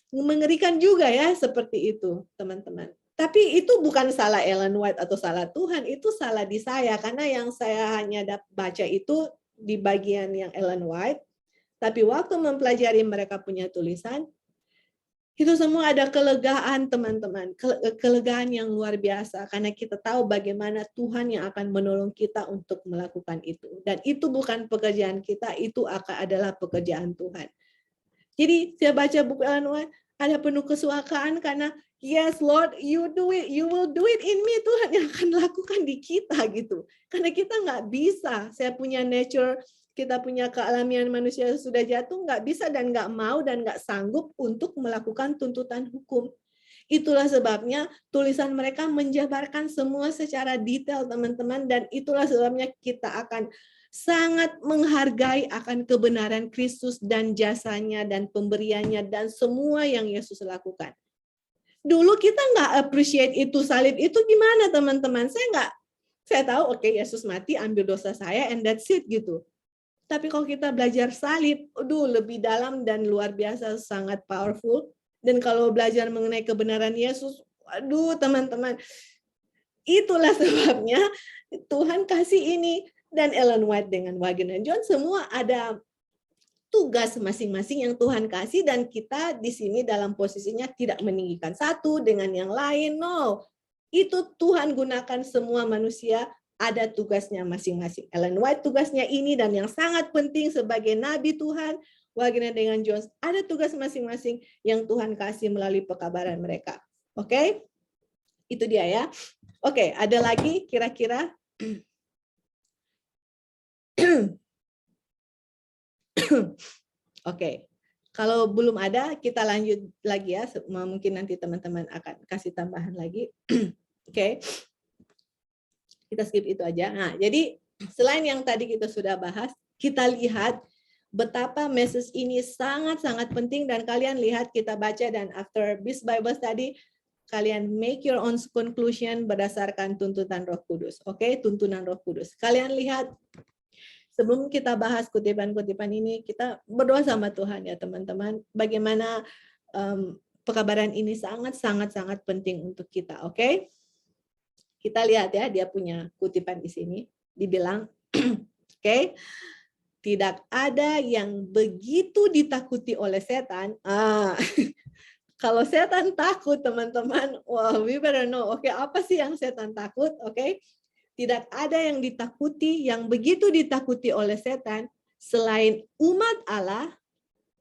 mengerikan juga ya seperti itu, teman-teman. Tapi itu bukan salah Ellen White atau salah Tuhan, itu salah di saya. Karena yang saya hanya baca itu di bagian yang Ellen White, tapi waktu mempelajari mereka punya tulisan, itu semua ada kelegaan, teman-teman. Kelegaan yang luar biasa, karena kita tahu bagaimana Tuhan yang akan menolong kita untuk melakukan itu. Dan itu bukan pekerjaan kita, itu adalah pekerjaan Tuhan. Jadi saya baca buku Ellen White, ada penuh kesukaan karena yes Lord, you do it, you will do it in me. Tuhan yang akan lakukan di kita gitu. Karena kita nggak bisa. Saya punya nature, kita punya kealamian manusia yang sudah jatuh, nggak bisa dan nggak mau dan nggak sanggup untuk melakukan tuntutan hukum. Itulah sebabnya tulisan mereka menjabarkan semua secara detail, teman-teman, dan itulah sebabnya kita akan sangat menghargai akan kebenaran Kristus dan jasanya dan pemberiannya dan semua yang Yesus lakukan. Dulu kita nggak appreciate itu, salib itu gimana, teman-teman? Saya tahu oke, Yesus mati ambil dosa saya and that's it gitu. Tapi kalau kita belajar salib, lebih dalam dan luar biasa, sangat powerful. Dan kalau belajar mengenai kebenaran Yesus, teman-teman, itulah sebabnya Tuhan kasih ini. Dan Ellen White dengan Wagner John semua ada tugas masing-masing yang Tuhan kasih, dan kita di sini dalam posisinya tidak meninggikan satu dengan yang lain. No, itu Tuhan gunakan semua manusia, ada tugasnya masing-masing. Ellen White tugasnya ini, dan yang sangat penting sebagai nabi Tuhan, Wagner dengan Jones ada tugas masing-masing yang Tuhan kasih melalui pekabaran mereka. Oke? Itu dia ya. Oke, ada lagi kira-kira? Oke. Kalau belum ada, kita lanjut lagi ya. Mungkin nanti teman-teman akan kasih tambahan lagi. Oke. Kita skip itu aja. Nah, jadi selain yang tadi kita sudah bahas, kita lihat betapa message ini sangat-sangat penting, dan kalian lihat kita baca, dan after this Bible study, kalian make your own conclusion berdasarkan tuntutan Roh Kudus. Oke, tuntunan Roh Kudus. Kalian lihat, sebelum kita bahas kutipan-kutipan ini, kita berdoa sama Tuhan ya teman-teman. Bagaimana pekabaran ini sangat-sangat penting untuk kita. Oke? Kita lihat ya, dia punya kutipan di sini. Dibilang, oke, tidak ada yang begitu ditakuti oleh setan. Kalau setan takut, teman-teman, wah, we better know. Oke, apa sih yang setan takut? Oke? Tidak ada yang ditakuti, yang begitu ditakuti oleh setan, selain umat Allah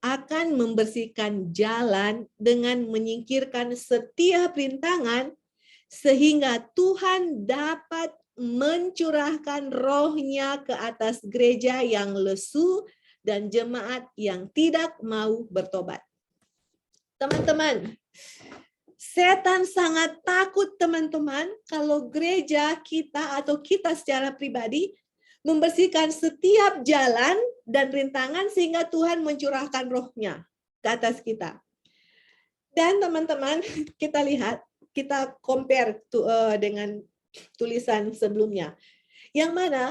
akan membersihkan jalan dengan menyingkirkan setiap rintangan, sehingga Tuhan dapat mencurahkan roh-Nya ke atas gereja yang lesu dan jemaat yang tidak mau bertobat. Teman-teman, setan sangat takut, teman-teman, kalau gereja kita atau kita secara pribadi membersihkan setiap jalan dan rintangan sehingga Tuhan mencurahkan roh-Nya ke atas kita. Dan teman-teman, kita lihat, kita compare dengan tulisan sebelumnya. Yang mana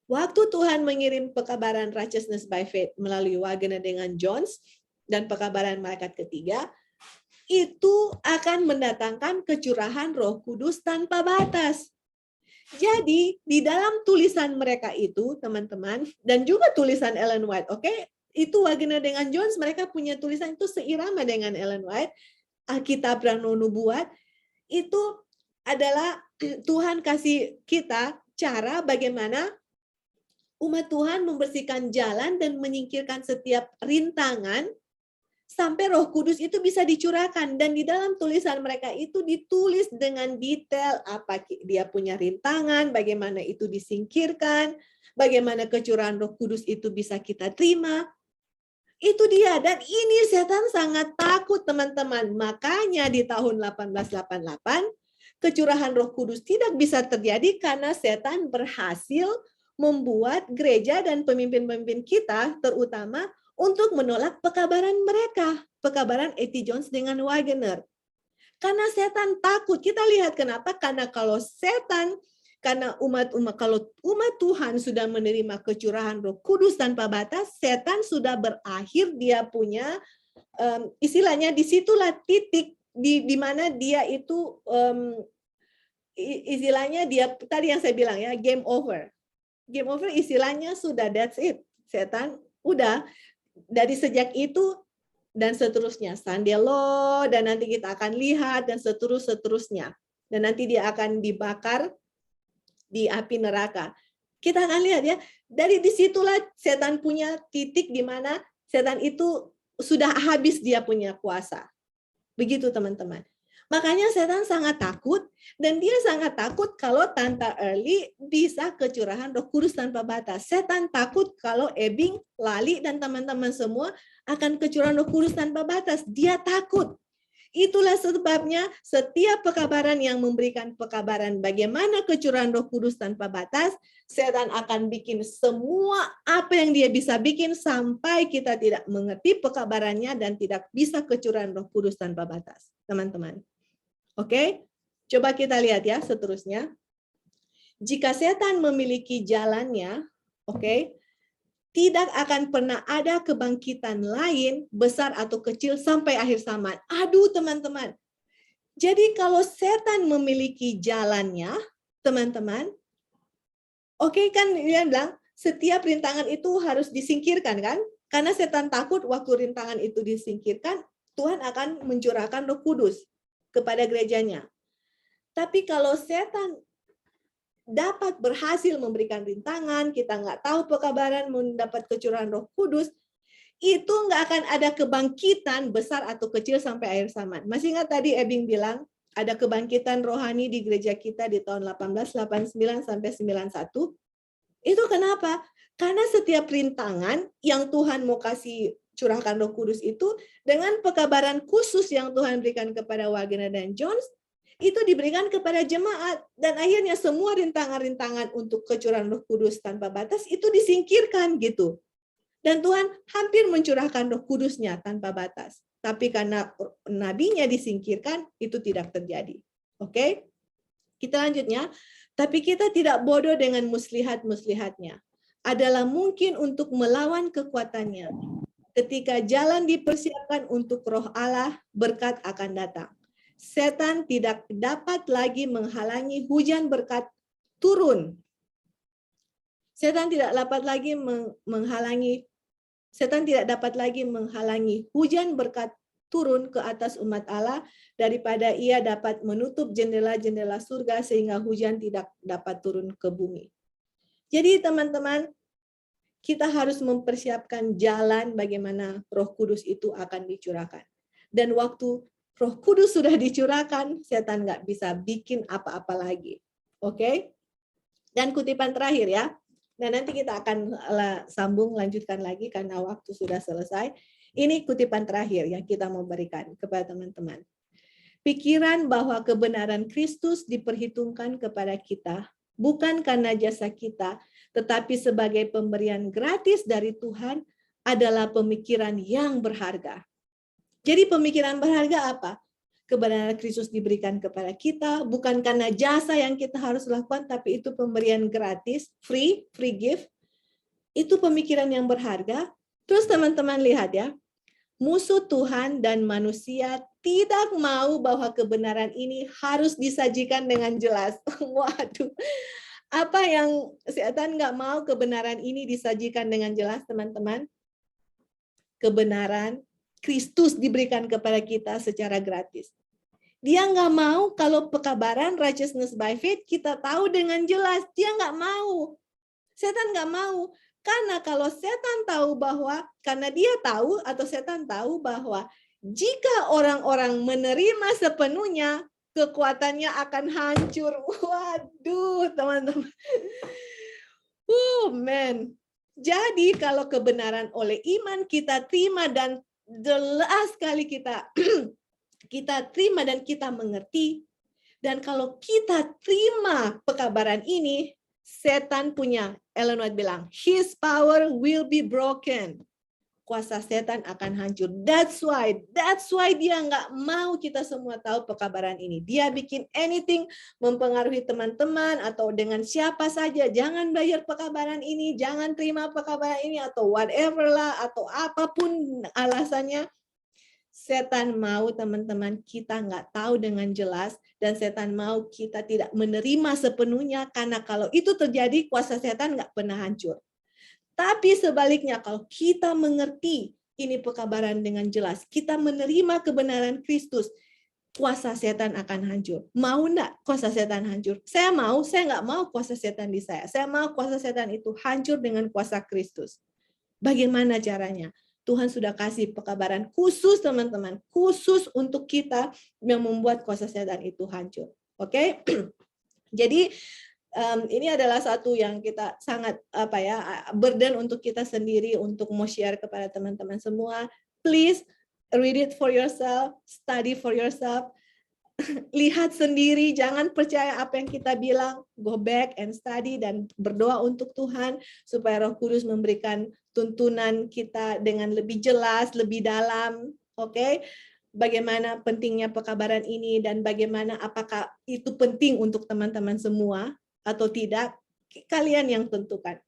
waktu Tuhan mengirim pekabaran righteousness by faith melalui Wagner dengan Jones dan pekabaran malaikat ketiga, itu akan mendatangkan kecurahan Roh Kudus tanpa batas. Jadi, di dalam tulisan mereka itu, teman-teman, dan juga tulisan Ellen White, oke? Itu Wagner dengan Jones, mereka punya tulisan itu seirama dengan Ellen White, Alkitab dan Nubuat, itu adalah Tuhan kasih kita cara bagaimana umat Tuhan membersihkan jalan dan menyingkirkan setiap rintangan, sampai Roh Kudus itu bisa dicurahkan. Dan di dalam tulisan mereka itu ditulis dengan detail apa dia punya rintangan, bagaimana itu disingkirkan, bagaimana kecurahan Roh Kudus itu bisa kita terima. Itu dia. Dan ini setan sangat takut, teman-teman. Makanya di tahun 1888, kecurahan Roh Kudus tidak bisa terjadi karena setan berhasil membuat gereja dan pemimpin-pemimpin kita, terutama untuk menolak pekabaran mereka, pekabaran A.T. Jones dengan Wagner. Karena setan takut. Kita lihat kenapa? Karena kalau kalau umat Tuhan sudah menerima kecurahan Roh Kudus tanpa batas, setan sudah berakhir, dia punya istilahnya disitulah titik di mana dia itu istilahnya dia tadi yang saya bilang ya, game over. Game over istilahnya sudah, that's it. Setan udah dari sejak itu dan seterusnya. Sandelo, dan nanti kita akan lihat dan seterusnya. Dan nanti dia akan dibakar di api neraka. Kita akan lihat ya, dari disitulah setan punya titik di mana setan itu sudah habis dia punya kuasa. Begitu teman-teman. Makanya setan sangat takut, dan dia sangat takut kalau Tante Early bisa kecurahan Roh Kudus tanpa batas. Setan takut kalau Ebing, Lali, dan teman-teman semua akan kecurahan Roh Kudus tanpa batas. Dia takut. Itulah sebabnya setiap pekabaran yang memberikan pekabaran bagaimana kecurahan Roh Kudus tanpa batas, setan akan bikin semua apa yang dia bisa bikin sampai kita tidak mengerti pekabarannya dan tidak bisa kecurahan Roh Kudus tanpa batas. Teman-teman. Oke, coba kita lihat ya seterusnya. Jika setan memiliki jalannya, oke, tidak akan pernah ada kebangkitan lain, besar atau kecil, sampai akhir zaman. Aduh teman-teman. Jadi kalau setan memiliki jalannya, teman-teman, oke kan dia bilang, setiap rintangan itu harus disingkirkan kan? Karena setan takut waktu rintangan itu disingkirkan, Tuhan akan mencurahkan Roh Kudus kepada gerejanya. Tapi kalau setan dapat berhasil memberikan rintangan, kita nggak tahu pekabaran mendapat kecurahan Roh Kudus, itu nggak akan ada kebangkitan besar atau kecil sampai akhir zaman. Masih ingat tadi Ebing bilang, ada kebangkitan rohani di gereja kita di tahun 1889 sampai 91. Itu kenapa? Karena setiap rintangan yang Tuhan mau kasih curahkan Roh Kudus itu dengan pekabaran khusus yang Tuhan berikan kepada Wagner dan Jones, itu diberikan kepada jemaat, dan akhirnya semua rintangan-rintangan untuk kecurahan Roh Kudus tanpa batas itu disingkirkan gitu. Dan Tuhan hampir mencurahkan Roh Kudusnya tanpa batas. Tapi karena nabinya disingkirkan, itu tidak terjadi. Oke? Kita lanjutnya. Tapi kita tidak bodoh dengan muslihat-muslihatnya. Adalah mungkin untuk melawan kekuatannya. Ketika jalan dipersiapkan untuk Roh Allah, berkat akan datang. Setan tidak dapat lagi menghalangi hujan berkat turun. Setan tidak dapat lagi menghalangi hujan berkat turun ke atas umat Allah daripada ia dapat menutup jendela-jendela surga sehingga hujan tidak dapat turun ke bumi. Jadi teman-teman, kita harus mempersiapkan jalan bagaimana Roh Kudus itu akan dicurahkan. Dan waktu Roh Kudus sudah dicurahkan, setan nggak bisa bikin apa-apa lagi. Oke? Dan kutipan terakhir ya. Dan nanti kita akan sambung lanjutkan lagi karena waktu sudah selesai. Ini kutipan terakhir yang kita mau berikan kepada teman-teman. Pikiran bahwa kebenaran Kristus diperhitungkan kepada kita bukan karena jasa kita, tetapi sebagai pemberian gratis dari Tuhan adalah pemikiran yang berharga. Jadi pemikiran berharga apa? Kebenaran Kristus diberikan kepada kita, bukan karena jasa yang kita harus lakukan, tapi itu pemberian gratis, free gift. Itu pemikiran yang berharga. Terus teman-teman lihat ya, musuh Tuhan dan manusia tidak mau bahwa kebenaran ini harus disajikan dengan jelas. Waduh. Apa yang setan nggak mau kebenaran ini disajikan dengan jelas, teman-teman? Kebenaran Kristus diberikan kepada kita secara gratis. Dia nggak mau kalau pekabaran righteousness by faith kita tahu dengan jelas. Dia nggak mau. Setan nggak mau. Karena kalau setan tahu bahwa, karena dia tahu atau setan tahu bahwa jika orang-orang menerima sepenuhnya, kekuatannya akan hancur. Waduh, teman-teman. Man. Jadi kalau kebenaran oleh iman kita terima dan jelas sekali kita kita terima dan kita mengerti. Dan kalau kita terima pekabaran ini, setan punya, Ellen White bilang, his power will be broken. Kuasa setan akan hancur. That's why dia nggak mau kita semua tahu pekabaran ini. Dia bikin anything mempengaruhi teman-teman atau dengan siapa saja. Jangan belajar pekabaran ini, jangan terima pekabaran ini atau whatever lah atau apapun alasannya. Setan mau teman-teman kita nggak tahu dengan jelas dan setan mau kita tidak menerima sepenuhnya karena kalau itu terjadi kuasa setan nggak pernah hancur. Tapi sebaliknya kalau kita mengerti ini pekabaran dengan jelas, kita menerima kebenaran Kristus, kuasa setan akan hancur. Mau nggak kuasa setan hancur? Saya mau, saya nggak mau kuasa setan di saya. Saya mau kuasa setan itu hancur dengan kuasa Kristus. Bagaimana caranya? Tuhan sudah kasih pekabaran khusus teman-teman, khusus untuk kita yang membuat kuasa setan itu hancur. Oke? Jadi ini adalah satu yang kita sangat burden untuk kita sendiri untuk mau share kepada teman-teman semua. Please read it for yourself, study for yourself. Lihat sendiri, jangan percaya apa yang kita bilang. Go back and study dan berdoa untuk Tuhan supaya Roh Kudus memberikan tuntunan kita dengan lebih jelas, lebih dalam. Oke? Bagaimana pentingnya pekabaran ini dan bagaimana apakah itu penting untuk teman-teman semua atau tidak, kalian yang tentukan.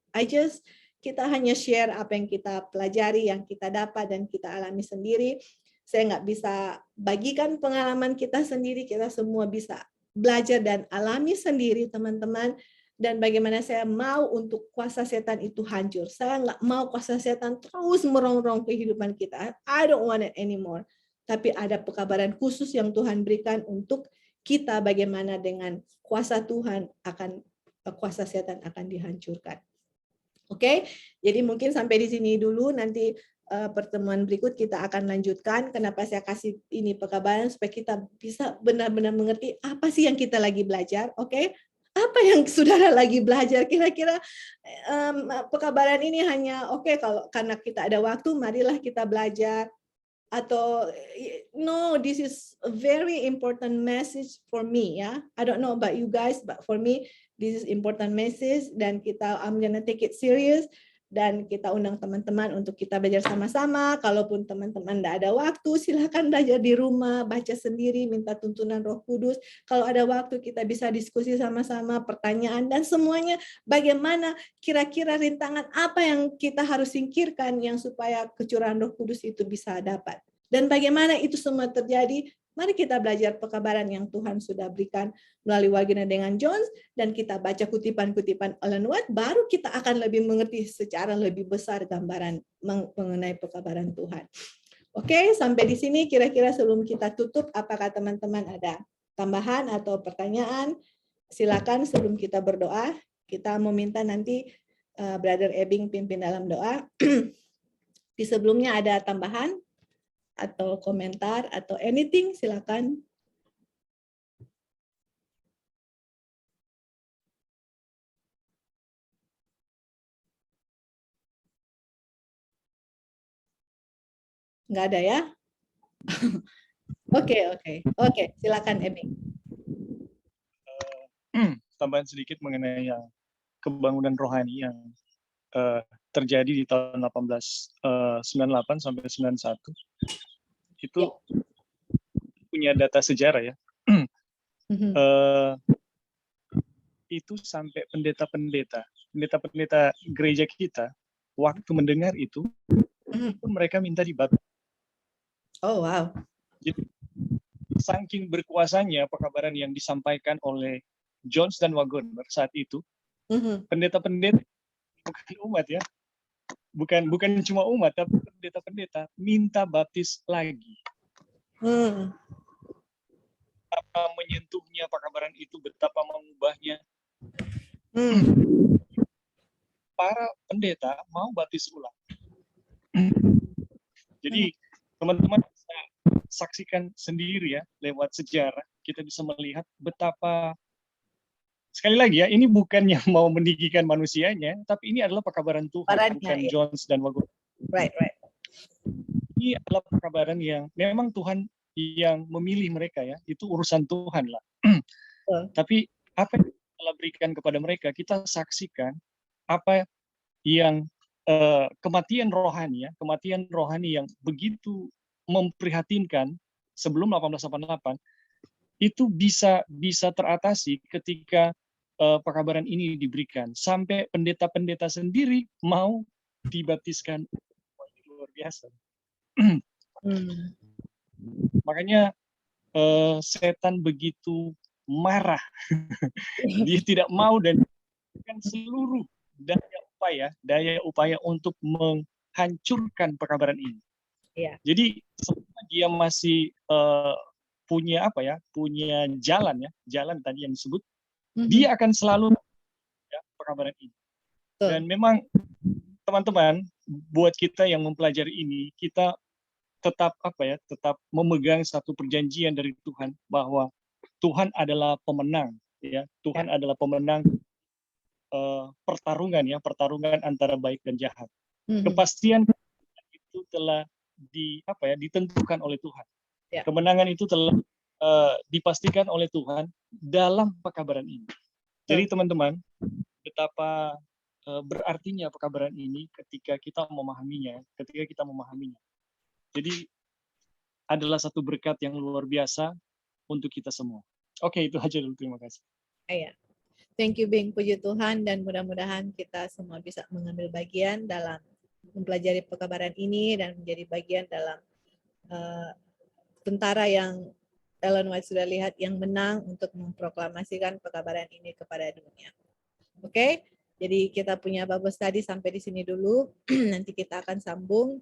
Kita hanya share apa yang kita pelajari, yang kita dapat dan kita alami sendiri. Saya nggak bisa bagikan pengalaman kita sendiri, kita semua bisa belajar dan alami sendiri teman-teman. Dan bagaimana saya mau untuk kuasa setan itu hancur. Saya nggak mau kuasa setan terus merongrong kehidupan kita. I don't want it anymore. Tapi ada pekabaran khusus yang Tuhan berikan untuk kita bagaimana dengan kuasa Tuhan kuasa setan akan dihancurkan. Oke, jadi mungkin sampai di sini dulu. Nanti pertemuan berikut kita akan lanjutkan. Kenapa saya kasih ini pekabaran supaya kita bisa benar-benar mengerti apa sih yang kita lagi belajar. Oke, apa yang saudara lagi belajar? Kira-kira pekabaran ini hanya kalau karena kita ada waktu, marilah kita belajar. Atau no, this is a very important message for me ya. I don't know about you guys, but for me this is important message dan I'm gonna take it serious dan kita undang teman-teman untuk kita belajar sama-sama. Kalaupun teman-teman tidak ada waktu, silakan belajar di rumah, baca sendiri, minta tuntunan Roh Kudus. Kalau ada waktu kita bisa diskusi sama-sama, pertanyaan dan semuanya bagaimana kira-kira rintangan apa yang kita harus singkirkan yang supaya kecurahan Roh Kudus itu bisa dapat. Dan bagaimana itu semua terjadi? Mari kita belajar pekabaran yang Tuhan sudah berikan melalui Wagner dengan Jones dan kita baca kutipan-kutipan Ellen White, baru kita akan lebih mengerti secara lebih besar gambaran mengenai pekabaran Tuhan. Oke, sampai di sini kira-kira sebelum kita tutup, apakah teman-teman ada tambahan atau pertanyaan? Silakan sebelum kita berdoa, kita meminta nanti Brother Ebing pimpin dalam doa. Di sebelumnya ada tambahan? Atau komentar atau anything, silakan. Nggak ada ya? Oke, silakan Ebing. Tambahan sedikit mengenai yang kebangunan rohani yang terjadi di tahun 1898 sampai 91. Itu punya data sejarah ya. Itu sampai pendeta-pendeta gereja kita waktu mendengar itu mereka minta dibaptis. Oh wow. Jadi, saking berkuasanya pekabaran yang disampaikan oleh Jones dan Wagner saat itu, pendeta-pendeta bukan umat ya, bukan cuma umat, tapi pendeta-pendeta minta baptis lagi. Betapa menyentuhnya pekabaran itu, betapa mengubahnya. para pendeta mau baptis ulang. Jadi teman-teman bisa saksikan sendiri ya, lewat sejarah kita bisa melihat betapa, sekali lagi ya, ini bukannya mau meninggikan manusianya, tapi ini adalah pekabaran Tuhan, Pekabarannya, bukan ya. Jones dan Wago. Right. Ini adalah pekabaran yang memang Tuhan yang memilih mereka ya, itu urusan Tuhan lah. Tapi apa yang Allah berikan kepada mereka, kita saksikan apa yang kematian rohani yang begitu memprihatinkan sebelum 1888 itu bisa teratasi ketika pekabaran ini diberikan, sampai pendeta-pendeta sendiri mau dibaptiskan. Luar biasa. Makanya setan begitu marah. Dia tidak mau dan kan seluruh daya upaya untuk menghancurkan pekabaran ini. Iya. Jadi selama dia masih punya jalan tadi yang disebut, dia akan selalu ya, pekabaran ini. Dan memang teman-teman, buat kita yang mempelajari ini, kita tetap memegang satu perjanjian dari Tuhan bahwa Tuhan adalah pemenang, ya. Tuhan adalah pemenang pertarungan antara baik dan jahat. Kepastian itu telah ditentukan oleh Tuhan. Ya. Kemenangan itu telah dipastikan oleh Tuhan dalam pekabaran ini. Jadi teman-teman, betapa berartinya pekabaran ini ketika kita memahaminya. Jadi adalah satu berkat yang luar biasa untuk kita semua. Oke, itu aja dulu. Terima kasih. Iya. Thank you, Bing. Puji Tuhan, dan mudah-mudahan kita semua bisa mengambil bagian dalam mempelajari pekabaran ini dan menjadi bagian dalam tentara yang Ellen White sudah lihat yang menang untuk memproklamasikan pekabaran ini kepada dunia. Oke, jadi kita punya Bible study sampai di sini dulu. Nanti kita akan sambung